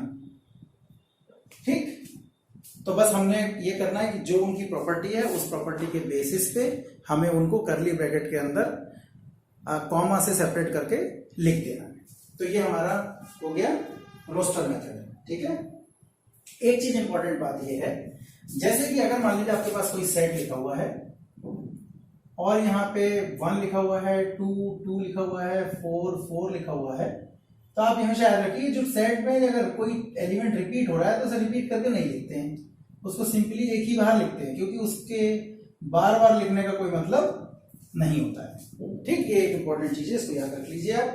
ठीक, तो बस हमने ये करना है कि जो उनकी प्रॉपर्टी है उस प्रॉपर्टी के बेसिस पे हमें उनको कर्ली ब्रैकेट के अंदर कॉमा से सेपरेट करके लिख देना है। तो ये हमारा हो गया रोस्टर मेथड। ठीक है, एक चीज इंपॉर्टेंट बात ये है, जैसे कि अगर मान लीजिए आपके पास कोई सेट लिखा हुआ है और यहाँ पे 1 लिखा हुआ है, 2 लिखा हुआ है, 4 लिखा हुआ है, तो आप हमेशा याद रखिए जो सेट में अगर कोई एलिमेंट रिपीट हो रहा है तो उसे रिपीट करके नहीं लिखते हैं, उसको सिंपली एक ही बार लिखते हैं, क्योंकि उसके बार बार लिखने का कोई मतलब नहीं होता है। ठीक, ये एक इंपॉर्टेंट चीज है, इसको याद रख लीजिए आप।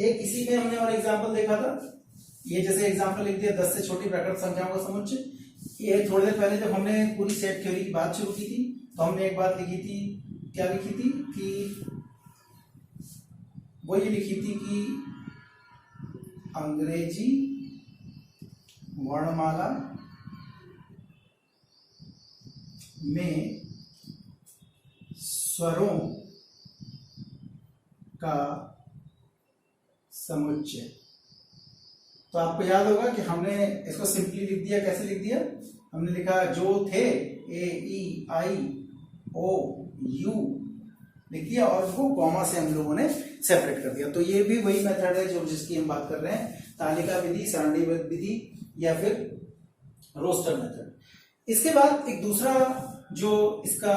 एक इसी में हमने और एग्जांपल देखा था, ये जैसे एग्जांपल लिख दिया 10 से छोटी प्राकृत संख्याओं का समुच्चय। ये थोड़ी देर पहले जब हमने पूरी सेट थ्योरी की बात शुरू की थी तो हमने एक बात लिखी थी, क्या लिखी थी कि वो ये लिखी थी कि अंग्रेजी वर्णमाला में स्वरों का समुच्चय। तो आपको याद होगा कि हमने इसको सिंपली लिख दिया। कैसे लिख दिया? हमने लिखा जो थे AEIOU लिख दिया और उसको कॉमा से हम लोगों ने सेपरेट कर दिया। तो ये भी वही मेथड है जो जिसकी हम बात कर रहे हैं, तालिका विधि, सारणीबद्ध विधि या फिर रोस्टर मेथड। इसके बाद एक दूसरा जो इसका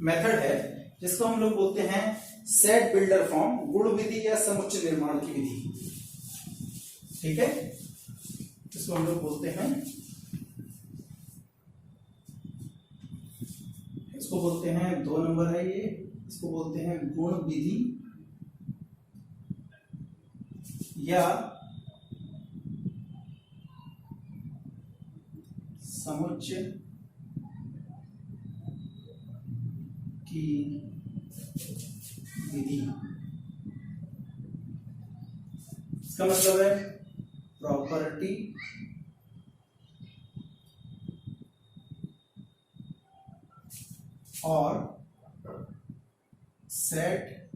मेथड है जिसको हम लोग बोलते हैं सेट बिल्डर फॉर्म, गुण विधि या समुच्चय निर्माण की विधि। ठीक है, इसको हम लोग बोलते हैं, इसको बोलते हैं 2 नंबर है ये, इसको बोलते हैं गुण विधि या समुच्चय की विधि। इसका मतलब है प्रॉपर्टी और सेट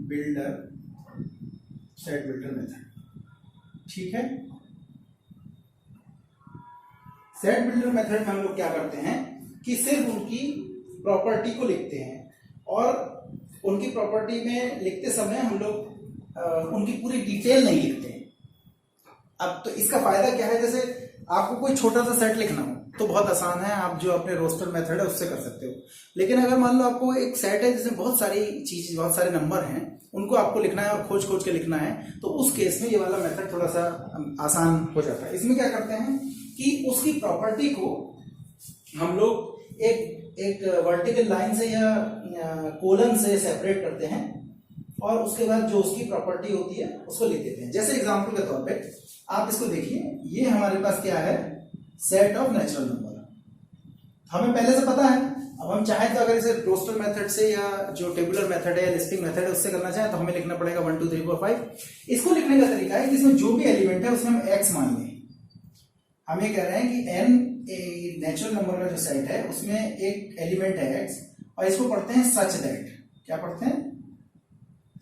बिल्डर मेथड। ठीक है, सेट बिल्डर मेथड में हम लोग क्या करते हैं कि सिर्फ उनकी प्रॉपर्टी को लिखते हैं, और उनकी प्रॉपर्टी में लिखते समय हम लोग उनकी पूरी डिटेल नहीं लिखते हैं। अब तो इसका फायदा क्या है, जैसे आपको कोई छोटा सा सेट लिखना हो तो बहुत आसान है, आप जो अपने रोस्टर मेथड है उससे कर सकते हो। लेकिन अगर मान लो आपको एक सेट है जिसमें बहुत सारी चीज, बहुत सारे नंबर हैं, उनको आपको लिखना है और खोज खोज के लिखना है, तो उस केस में ये वाला मेथड थोड़ा सा आसान हो जाता है। इसमें क्या करते हैं कि उसकी प्रॉपर्टी को हम लोग एक एक वर्टिकल लाइन से या कोलन से सेपरेट करते हैं और उसके बाद जो उसकी प्रॉपर्टी होती है उसको लिख देते हैं। जैसे एग्जांपल के तौर पे आप इसको देखिए, ये हमारे पास क्या है, सेट ऑफ नेचुरल नंबर, हमें पहले से पता है। अब हम चाहें तो अगर इसे रोस्टर मेथड से या जो टेबुलर मेथड है या लिस्टिंग मेथड है उससे करना चाहें तो हमें लिखना पड़ेगा 1 2 3 4 5। इसको लिखने का तरीका है कि इसमें जो भी एलिमेंट है उसमें हम x मान लें। हम ये कह रहे हैं कि n नेचुरल नंबर का जो सेट है उसमें एक एलिमेंट है x और इसको पढ़ते हैं सच दैट। क्या पढ़ते हैं?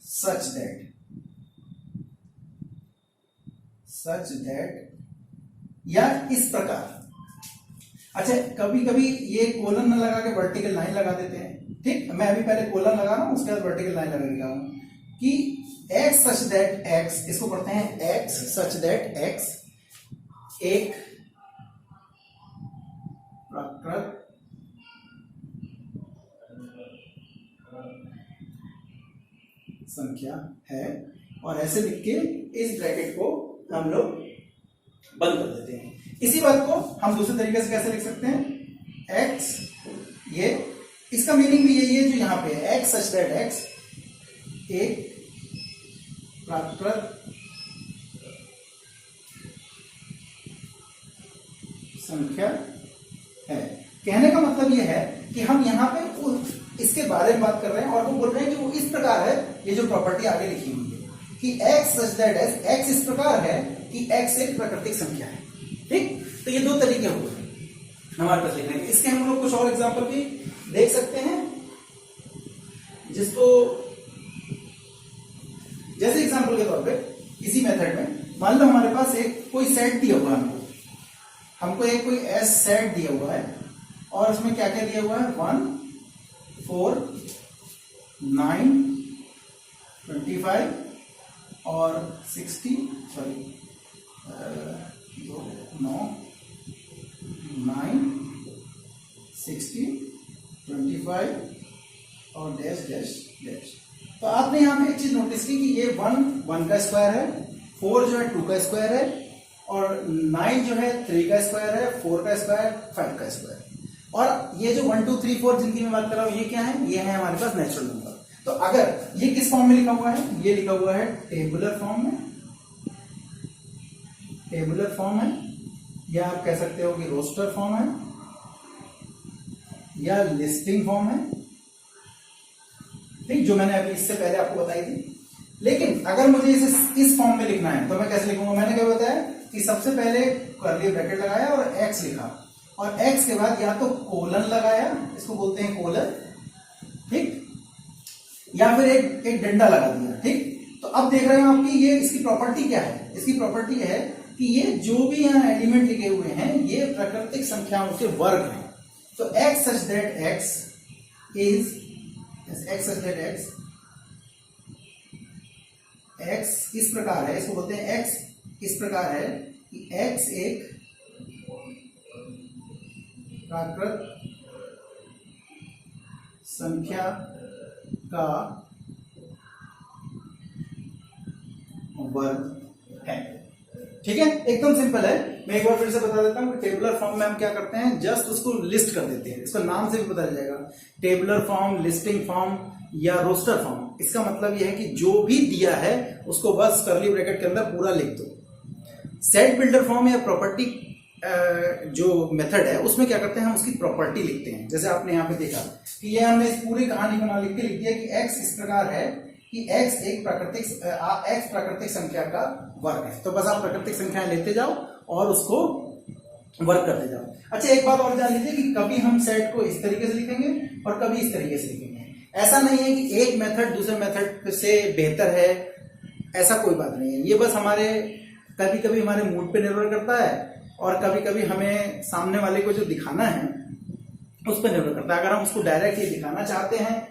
सच दैट या इस प्रकार। अच्छा, कभी कभी ये कोलन न लगा के वर्टिकल लाइन लगा देते हैं। ठीक, मैं अभी पहले कोलन लगा रहा हूं, उसके बाद वर्टिकल लाइन लगा रहा हूं कि x सच दैट x, इसको पढ़ते हैं x सच दैट x एक प्राकृत संख्या है। और ऐसे लिख के इस ब्रैकेट को हम लोग बंद कर देते हैं। इसी बात को हम दूसरे तरीके से कैसे लिख सकते हैं? x, ये इसका मीनिंग भी यही है जो यहां पे है, x सच दैट x एक प्राकृत संख्या है। कहने का मतलब यह है कि हम यहां पे इसके बारे में बात कर रहे हैं और वो बोल रहे हैं कि वो इस प्रकार है, ये जो प्रॉपर्टी आगे लिखी हुई है कि x सच दैट x इस प्रकार है कि x एक प्राकृतिक संख्या है। ठीक, तो ये दो तरीके हुए हमारे पास लिखने के। इसके हम लोग कुछ और एग्जांपल भी देख सकते हैं, जिसको जैसे एग्जांपल के तौर पे इसी मेथड में मान लो हमारे पास एक कोई सेट दिया हुआ है, हमको एक कोई एस सेट दिया हुआ है और उसमें क्या क्या दिया हुआ है, 1 4 9 25 और 60 सॉरी 9 9 60 25 और डैश डैश डैश। तो आपने यहाँ पे एक चीज नोटिस की कि ये 1 का स्क्वायर है, 4 जो है 2 का स्क्वायर है और 9 जो है 3 का स्क्वायर है, 4 का स्क्वायर 5 का स्क्वायर। और ये जो 1 2 3 4 जिनकी मैं बात कर रहा हूँ ये क्या है? ये है हमारे पास नेचुरल नंबर। तो अगर ये किस फॉर्म में लिखा हुआ है? ये लिखा हुआ है टेबुलर फॉर्म में, टेबुलर फॉर्म है, या आप कह सकते हो कि रोस्टर फॉर्म है या लिस्टिंग फॉर्म है। ठीक, जो मैंने अभी इससे पहले आपको बताई थी। लेकिन अगर मुझे इसे इस फॉर्म में लिखना है तो मैं कैसे लिखूंगा? मैंने क्या बताया कि सबसे पहले कर्ली ब्रैकेट लगाया और x लिखा और x के बाद या तो कोलन लगाया, इसको बोलते हैं कोलन, ठीक, या फिर एक डंडा लगा दिया। ठीक, तो अब देख रहे हो आपकी ये इसकी प्रॉपर्टी क्या है? इसकी प्रॉपर्टी है कि ये जो भी यहाँ एलिमेंट लिखे हुए हैं ये प्राकृतिक संख्याओं के वर्ग हैं। तो x such that x is x such that x इस प्रकार है, इसको बोलते हैं x इस प्रकार है कि x एक प्राकृत संख्या का वर्ग है। ठीक है, एकदम सिंपल है। मैं एक बार फिर से बता देता हूं कि टेबुलर फॉर्म में हम क्या करते हैं, जस्ट उसको लिस्ट कर देते हैं। इसको नाम से भी पता चल जाएगा, टेबुलर फॉर्म, लिस्टिंग फॉर्म या रोस्टर फॉर्म। इसका मतलब यह है कि जो भी दिया है उसको बस कर्ली ब्रैकेट के अंदर पूरा लिख दो। सेट बिल्डर फॉर्म या प्रॉपर्टी जो मेथड है उसमें क्या करते हैं, हम उसकी प्रॉपर्टी लिखते हैं। जैसे आपने यहाँ पे देखा कि ये हमने इस पूरी कहानी को ना लिख के लिख दिया कि x इस प्रकार है कि x एक प्राकृतिक संख्या का वर्ग है। तो बस आप प्राकृतिक संख्याएं लेते जाओ और उसको वर्क करते जाओ। अच्छा, एक बात और जान लीजिए कि कभी हम सेट को इस तरीके से लिखेंगे और कभी इस तरीके से लिखेंगे। ऐसा नहीं है कि एक मेथड दूसरे मेथड से बेहतर है, ऐसा कोई बात नहीं है। ये बस हमारे कभी कभी हमारे मूड पे निर्भर करता है और कभी कभी हमें सामने वाले को जो दिखाना है उस पर निर्भर करता है। अगर हम उसको डायरेक्टली दिखाना चाहते हैं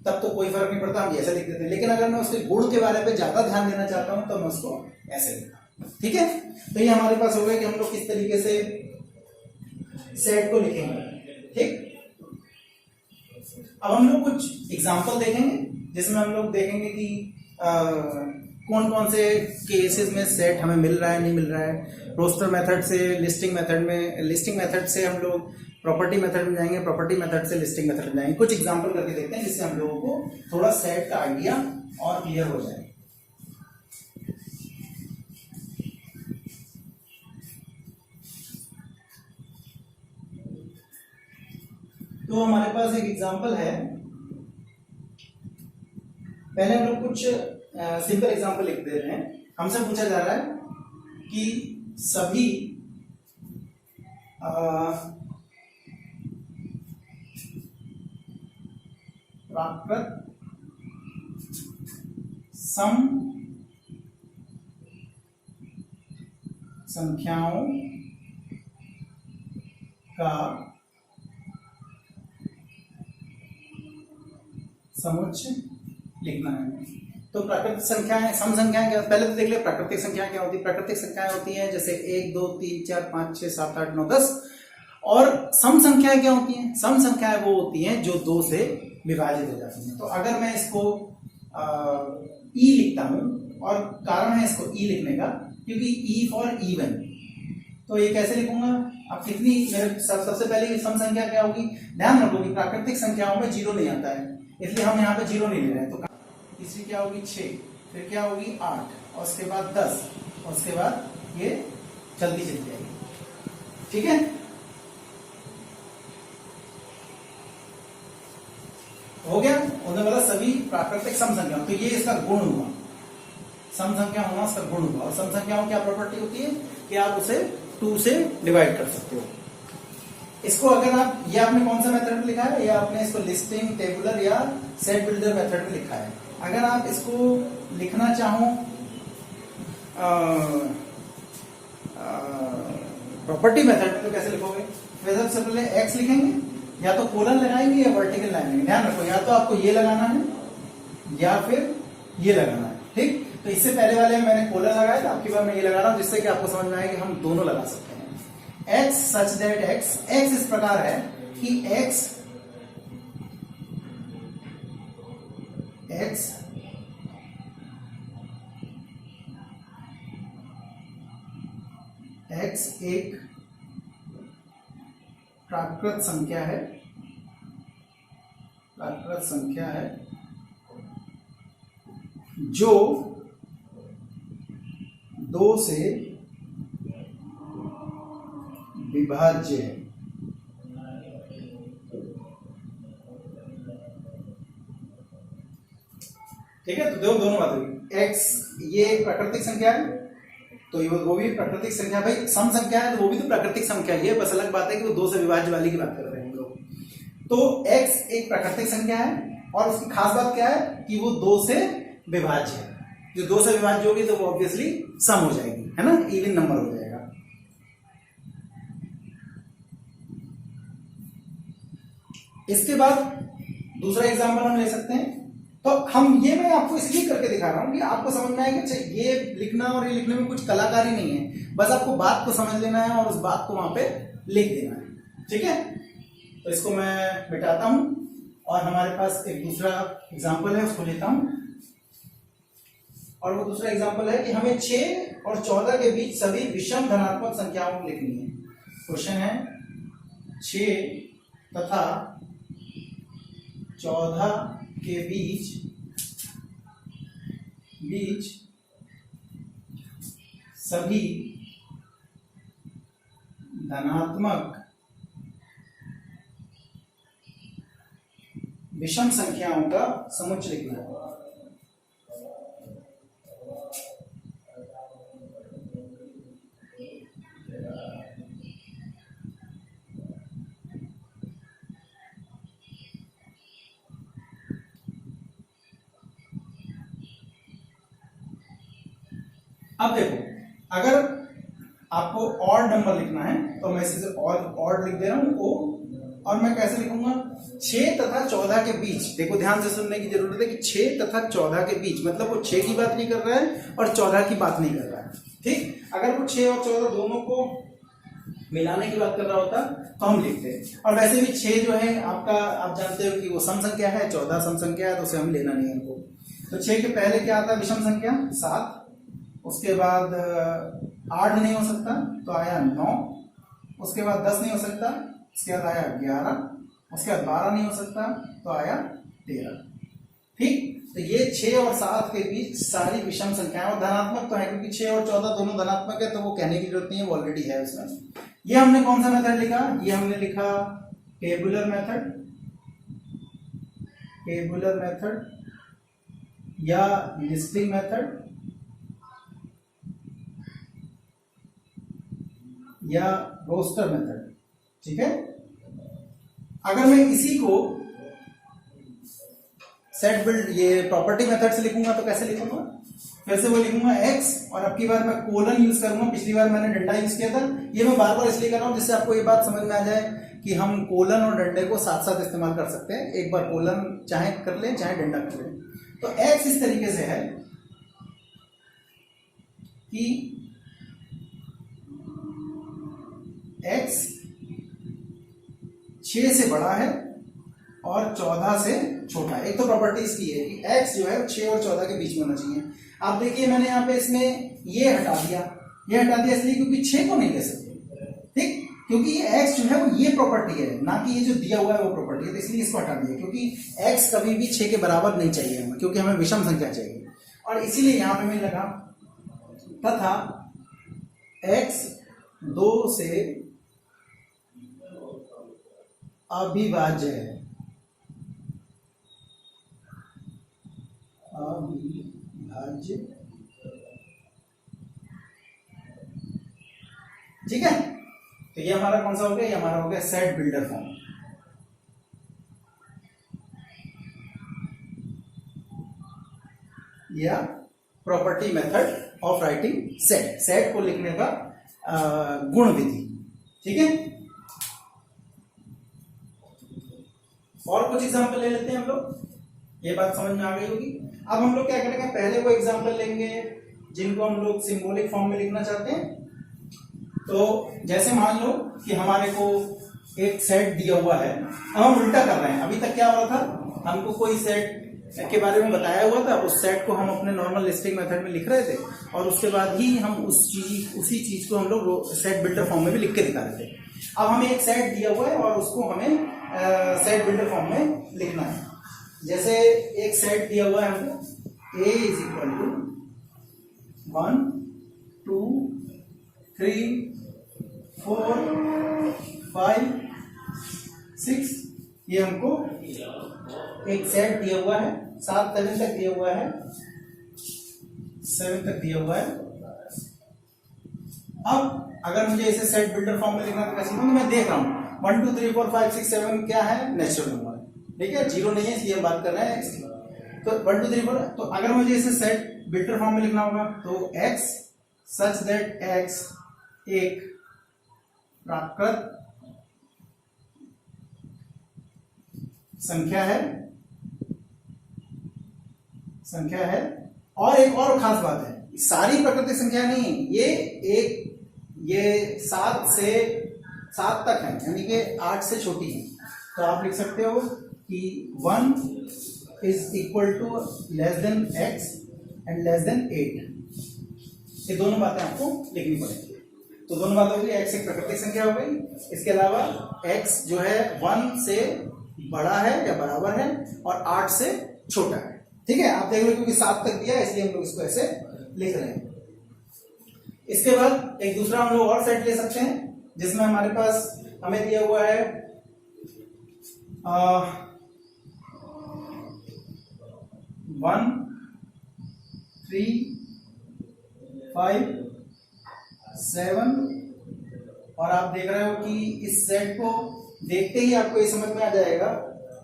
तब तो कोई फर्क नहीं पड़ता, हम ऐसे लिख देते हैं। लेकिन अगर मैं उसके गुण के बारे में ज्यादा ध्यान देना चाहता हूं तो मैं उसको ऐसे लिखता। ठीक है, तो ये हमारे पास हो गया कि हम लोग किस तरीके से सेट को लिखेंगे। ठीक, अब हम लोग कुछ एग्जांपल देखेंगे जिसमें हम लोग देखेंगे कि कौन कौन से केसेस में सेट हमें मिल रहा है, नहीं मिल रहा है। रोस्टर मेथड से, लिस्टिंग मेथड से हम लोग प्रॉपर्टी मेथड में जाएंगे, प्रॉपर्टी मेथड से लिस्टिंग मेथड में जाएंगे। कुछ एग्जांपल करके देखते हैं जिससे हम लोगों को थोड़ा सेट का आइडिया और क्लियर हो जाए। तो हमारे पास एक एग्जांपल है, पहले हम लोग कुछ सिंपल एग्जांपल लिख दे रहे हैं। हमसे पूछा जा रहा है कि सभी प्राकृत सम संख्याओं का समुच्चय लिखना है। तो प्राकृतिक संख्याएं, सम संख्याएं क्या, पहले तो देख ले प्राकृतिक संख्याएं क्या होती है। प्राकृतिक संख्याएं होती हैं जैसे 1 2 3 4 5 6 7 8 9 10। और सम संख्याएं क्या होती हैं? सम संख्याएं वो होती हैं जो 2 से विभाजित हो जाती हैं। तो अगर मैं इसको ई लिखता हूं, और कारण है इसको ई लिखने का क्योंकि ई फॉर इवन, तो ये कैसे लिखूंगा? अब कितनी, मेरे सबसे पहले सम संख्या क्या होगी? ध्यान रखो कि प्राकृतिक संख्याओं में 0 नहीं आता है, इसलिए हम यहाँ पे 0 नहीं ले रहे हैं। तो तीसरी क्या होगी? 6, फिर क्या होगी? 8, और उसके बाद 10, और उसके बाद ये चलती चली जाएगी। ठीक है, हो गया। उन्होंने बोला सभी प्राकृतिक सम संख्या, तो ये इसका गुण हुआ, सम संख्या होना उसका गुण हुआ। और सम संख्याओं क्या प्रॉपर्टी होती है कि आप उसे 2 से डिवाइड कर सकते हो। इसको अगर आप, ये आपने कौन सा मेथड में लिखा है? या आपने इसको लिस्टिंग, टेबुलर या सेट बिल्डर मेथड में लिखा है। अगर आप इसको लिखना चाहो प्रॉपर्टी मेथड, तो कैसे लिखोगे? फिर सबसे पहले एक्स लिखेंगे, या तो कोलन लगाएंगे या वर्टिकल लाइन लगाएंगे। ध्यान रखो, या तो आपको ये लगाना है या फिर ये लगाना है। ठीक, तो इससे पहले वाले में मैंने कोलन लगाया था, आपकी बार मैं ये लगा रहा हूं जिससे कि आपको समझ में आए कि हम दोनों लगा सकते हैं। x such that x इस प्रकार है कि x एक प्राकृत संख्या है, जो 2 से विभाज्य है। ठीक है, तो देखो दोनों बात हुई। x ये प्राकृतिक संख्या है, तो ये वो भी प्राकृतिक संख्या, भाई सम संख्या है तो वो भी तो प्राकृतिक संख्या ही है, बस अलग बात है कि वो 2 से विभाज्य वाली की बात कर रहे हैं हम लोग। तो x एक प्राकृतिक संख्या है, और उसकी खास बात क्या है कि वो 2 से विभाज्य है। जो 2 से विभाज्य होगी तो वो ऑब्वियसली सम हो जाएगी, है ना, इवन नंबर हो जाएगा। इसके बाद दूसरा एग्जांपल हम ले सकते हैं। तो हम ये, मैं आपको इसलिए करके दिखा रहा हूं कि आपको समझ में आएगा। अच्छा, ये लिखना और ये लिखने में कुछ कलाकारी नहीं है, बस आपको बात को समझ लेना है और उस बात को वहां पे लिख देना है। ठीक है, तो इसको मैं मिटाता हूं और हमारे पास एक दूसरा एग्जांपल है, उसको लेता हूं। और वो दूसरा एग्जांपल है कि हमें 6 और 14 के बीच सभी विषम धनात्मक संख्याओं को लिखनी है। क्वेश्चन है 6 तथा 14 के बीच सभी धनात्मक विषम संख्याओं का समुच्चय लिखना है। अब देखो, अगर आपको ऑड नंबर लिखना है तो मैं इसे ऑड लिख दे रहा हूं ओ, और मैं कैसे लिखूंगा? 6 तथा 14 के बीच। देखो ध्यान से सुनने की जरूरत है कि 6 तथा 14 के बीच, मतलब वो 6 की बात नहीं कर रहा है और 14 की बात नहीं कर रहा है। ठीक, अगर वो 6 और 14 दोनों को मिलाने की बात कर रहा होता तो हम लिखते हैं। और वैसे भी 6 जो है आपका, आप जानते हो कि वो सम संख्या है, 14 सम संख्या है, तो उसे हम लेना नहीं है हमको। तो 6 के पहले क्या आता है? विषम संख्या 7, उसके बाद 8 नहीं हो सकता तो आया 9, उसके बाद 10 नहीं हो सकता उसके बाद आया 11, उसके बाद 12 नहीं हो सकता तो आया 13। ठीक, तो ये 6 और 7 के बीच सारी विषम संख्याएं, और धनात्मक तो है क्योंकि 6 और 14 दोनों धनात्मक है, तो वो कहने की जरूरत नहीं है, वो ऑलरेडी है उसमें। ये हमने कौन सा मेथड लिखा? ये हमने लिखा टेबुलर मेथड, टेबुलर मेथड या लिस्टिंग मेथड या रोस्टर मेथड। ठीक है, अगर मैं इसी को सेट बिल्ड ये प्रॉपर्टी मेथड से लिखूंगा तो कैसे लिखूंगा? फिर से वो लिखूंगा x, और अब की बार मैं कोलन यूज करूंगा, पिछली बार मैंने डंडा यूज किया था। ये मैं बार बार इसलिए कर रहा हूं जिससे आपको ये बात समझ में आ जाए कि हम कोलन और डंडे को साथ साथ इस्तेमाल कर सकते हैं। एक बार कोलन चाहे कर लें चाहे डंडा कर लें। तो x इस तरीके से है कि x 6 से बड़ा है और 14 से छोटा है। एक तो प्रॉपर्टी इसकी है कि x जो है 6 और 14 के बीच में होना चाहिए। आप देखिए मैंने यहाँ पे इसमें ये हटा दिया इसलिए क्योंकि 6 को नहीं ले सकते। ठीक, क्योंकि ये x जो है वो ये प्रॉपर्टी है, ना कि ये जो दिया हुआ है वो प्रॉपर्टी है, तो इसलिए इसको हटा दिया, क्योंकि x कभी भी 6 के बराबर नहीं चाहिए हमें, क्योंकि हमें विषम संख्या चाहिए। और इसीलिए यहाँ पे मैंने लगा तथा x 2 से अविभाज्य है, अविभाज्य। ठीक है, तो ये हमारा कौन सा हो गया? ये हमारा हो गया सेट बिल्डर फॉर्म। या property method of writing set, set को लिखने का गुण विधि। ठीक है, और कुछ एग्जांपल ले लेते हैं हम लोग, ये बात समझ में आ गई होगी। अब हम लोग क्या करेंगे, पहले वो एग्जांपल लेंगे जिनको हम लोग सिंबॉलिक फॉर्म में लिखना चाहते हैं। तो जैसे मान लो कि हमारे को एक सेट दिया हुआ है, अब हम उल्टा कर रहे हैं। अभी तक क्या हो रहा था, हमको कोई सेट के बारे में बताया हुआ था, उस सेट को हम अपने नॉर्मल लिस्टिंग मेथड में लिख रहे थे, और उसके बाद ही हम उसी चीज को हम लोग सेट बिल्डर फॉर्म में भी लिख के दिखा रहे थे। अब हमें एक सेट दिया हुआ है और उसको हमें सेट बिल्डर फॉर्म में लिखना है। जैसे एक सेट दिया हुआ है हमको, a इज इक्वल टू 1 2 3 4 5 6, ये हमको एक सेट दिया हुआ है, 7 तक दिया हुआ है, 7 तक दिया हुआ है। अब अगर मुझे इसे सेट बिल्डर फॉर्म में लिखना तो कैसे लिखूंगा? मैं देख रहा हूं 1 2 3 4 5 6 7 क्या है? नेचुरल नंबर है। ठीक है, 0 नहीं है, इसलिए हम बात कर रहे हैं x। तो 1 2 3 4, तो अगर मुझे इसे सेट बिल्डर फॉर्म में लिखना होगा तो x सच दैट x एक प्राकृत संख्या है। और एक और खास बात है, सारी प्राकृतिक संख्या नहीं, ये 7 तक है, यानी कि 8 से छोटी है। तो आप लिख सकते हो कि 1 is equal to less than x and less than 8। ये दोनों बातें आपको लिखनी पड़ेगी। तो दोनों बातों के लिए x एक प्राकृतिक संख्या हो गई, इसके अलावा x जो है 1 से बड़ा है या बराबर है और 8 से छोटा है। ठीक है, आप देख रहे हो क्योंकि 7 तक दिया है इसलिए हम लोग इसको ऐसे लिख रहे हैं। इसके बाद एक दूसरा हम लोग और सेट ले सकते हैं जिसमें हमारे पास हमें दिया हुआ है 1 3 5 7, और आप देख रहे हो कि इस सेट को देखते ही आपको ये समझ में आ जाएगा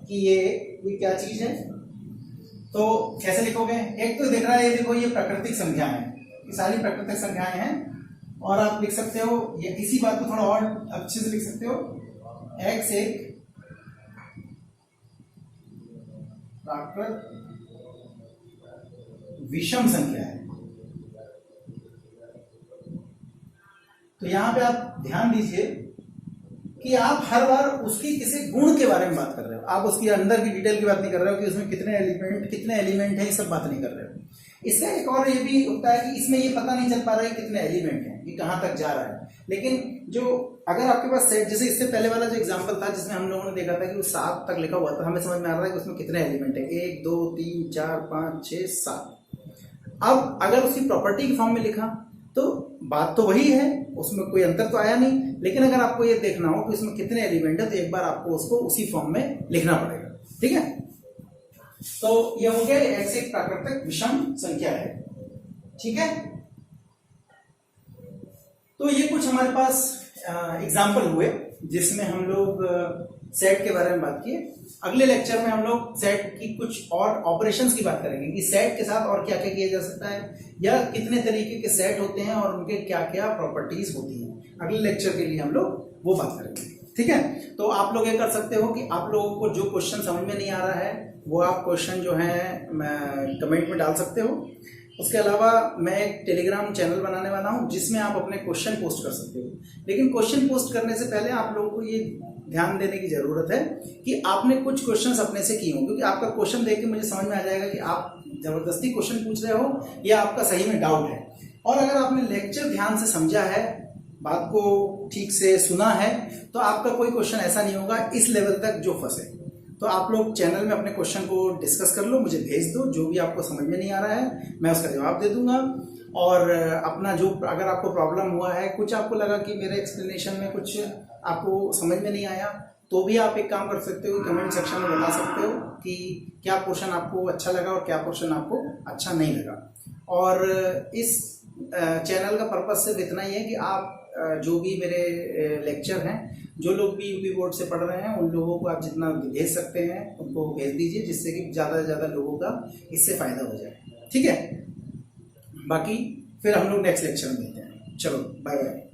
कि ये क्या चीज है। तो कैसे लिखोगे? एक तो दिख रहा है, ये देखो ये प्राकृतिक संख्या है, ये सारी प्राकृतिक संख्याएं हैं। और आप लिख सकते हो, ये इसी बात को थोड़ा और अच्छे से लिख सकते हो, x एक प्राकृत विषम संख्या है। तो यहां पे आप ध्यान दीजिए कि आप हर बार उसकी किसी गुण के बारे में बात कर रहे हो, आप उसकी अंदर की डिटेल की बात नहीं कर रहे हो कि उसमें कितने एलिमेंट है, ये सब बात नहीं कर रहे हो। इसका एक और ये भी होता है कि इसमें ये पता नहीं चल पा रहा है कितने एलिमेंट हैं, ये कहां तक जा रहा है। लेकिन जो अगर आपके पास सेट, जैसे इससे पहले वाला जो एग्जांपल था जिसमें हम लोगों ने देखा था कि वो 7 तक लिखा हुआ था, हमें समझ में आ रहा है कि उसमें कितने एलिमेंट है, 1 2 3 4 5 6 7। अब अगर उसकी प्रॉपर्टी के फॉर्म में लिखा तो बात तो वही है, उसमें कोई अंतर तो आया नहीं, लेकिन अगर आपको ये देखना हो कि इसमें कितने एलिमेंट है तो एक बार आपको उसको उसी फॉर्म में लिखना पड़ेगा। ठीक है, तो ये हो गया x एक प्राकृतिक विषम संख्या है। ठीक है, तो ये कुछ हमारे पास एग्जाम्पल हुए जिसमें हम लोग सेट के बारे में बात किए। अगले लेक्चर में हम लोग सेट की कुछ और ऑपरेशंस की बात करेंगे कि सेट के साथ और क्या क्या किया जा सकता है या कितने तरीके के सेट होते हैं और उनके क्या क्या प्रॉपर्टीज होती हैं। अगले लेक्चर के लिए हम लोग वो बात करेंगे। ठीक है, तो आप लोग ये कर सकते हो कि आप लोगों को जो क्वेश्चन समझ में नहीं आ रहा है वो आप क्वेश्चन जो है कमेंट में डाल सकते हो। उसके अलावा मैं एक टेलीग्राम चैनल बनाने वाला हूं जिसमें आप अपने क्वेश्चन पोस्ट कर सकते हो, लेकिन क्वेश्चन पोस्ट करने से पहले आप लोगों को ये ध्यान देने की जरूरत है कि आपने कुछ क्वेश्चंस अपने से किए हों, क्योंकि आपका क्वेश्चन देख के मुझे समझ में आ जाएगा कि आप जबरदस्ती क्वेश्चन पूछ रहे हो या आपका सही में डाउट है। और अगर आपने लेक्चर ध्यान से समझा है, बात को ठीक से सुना है, तो आपका कोई क्वेश्चन ऐसा नहीं होगा इस लेवल तक जो फंसे। तो आप लोग चैनल में अपने क्वेश्चन को डिस्कस कर लो, मुझे भेज दो, जो भी आपको समझ में नहीं आ रहा है मैं उसका जवाब दे दूंगा। और अपना जो अगर आपको प्रॉब्लम हुआ है, कुछ आपको लगा कि मेरे एक्सप्लेनेशन में कुछ आपको समझ में नहीं आया, तो भी आप एक काम कर सकते हो, कमेंट सेक्शन में बता सकते हो कि क्या पोर्शन आपको अच्छा लगा और क्या पोर्शन आपको अच्छा नहीं लगा। और इस चैनल का पर्पस सिर्फ इतना ही है कि आप जो भी मेरे लेक्चर हैं, जो लोग भी यूपी बोर्ड से पढ़ रहे हैं, उन लोगों को आप जितना भेज सकते हैं उनको भेज दीजिए, जिससे कि ज़्यादा से ज़्यादा लोगों का इससे फ़ायदा हो जाए। ठीक है, बाकी फिर हम लोग नेक्स्ट लेक्चर में मिलते हैं। चलो बाय बाय।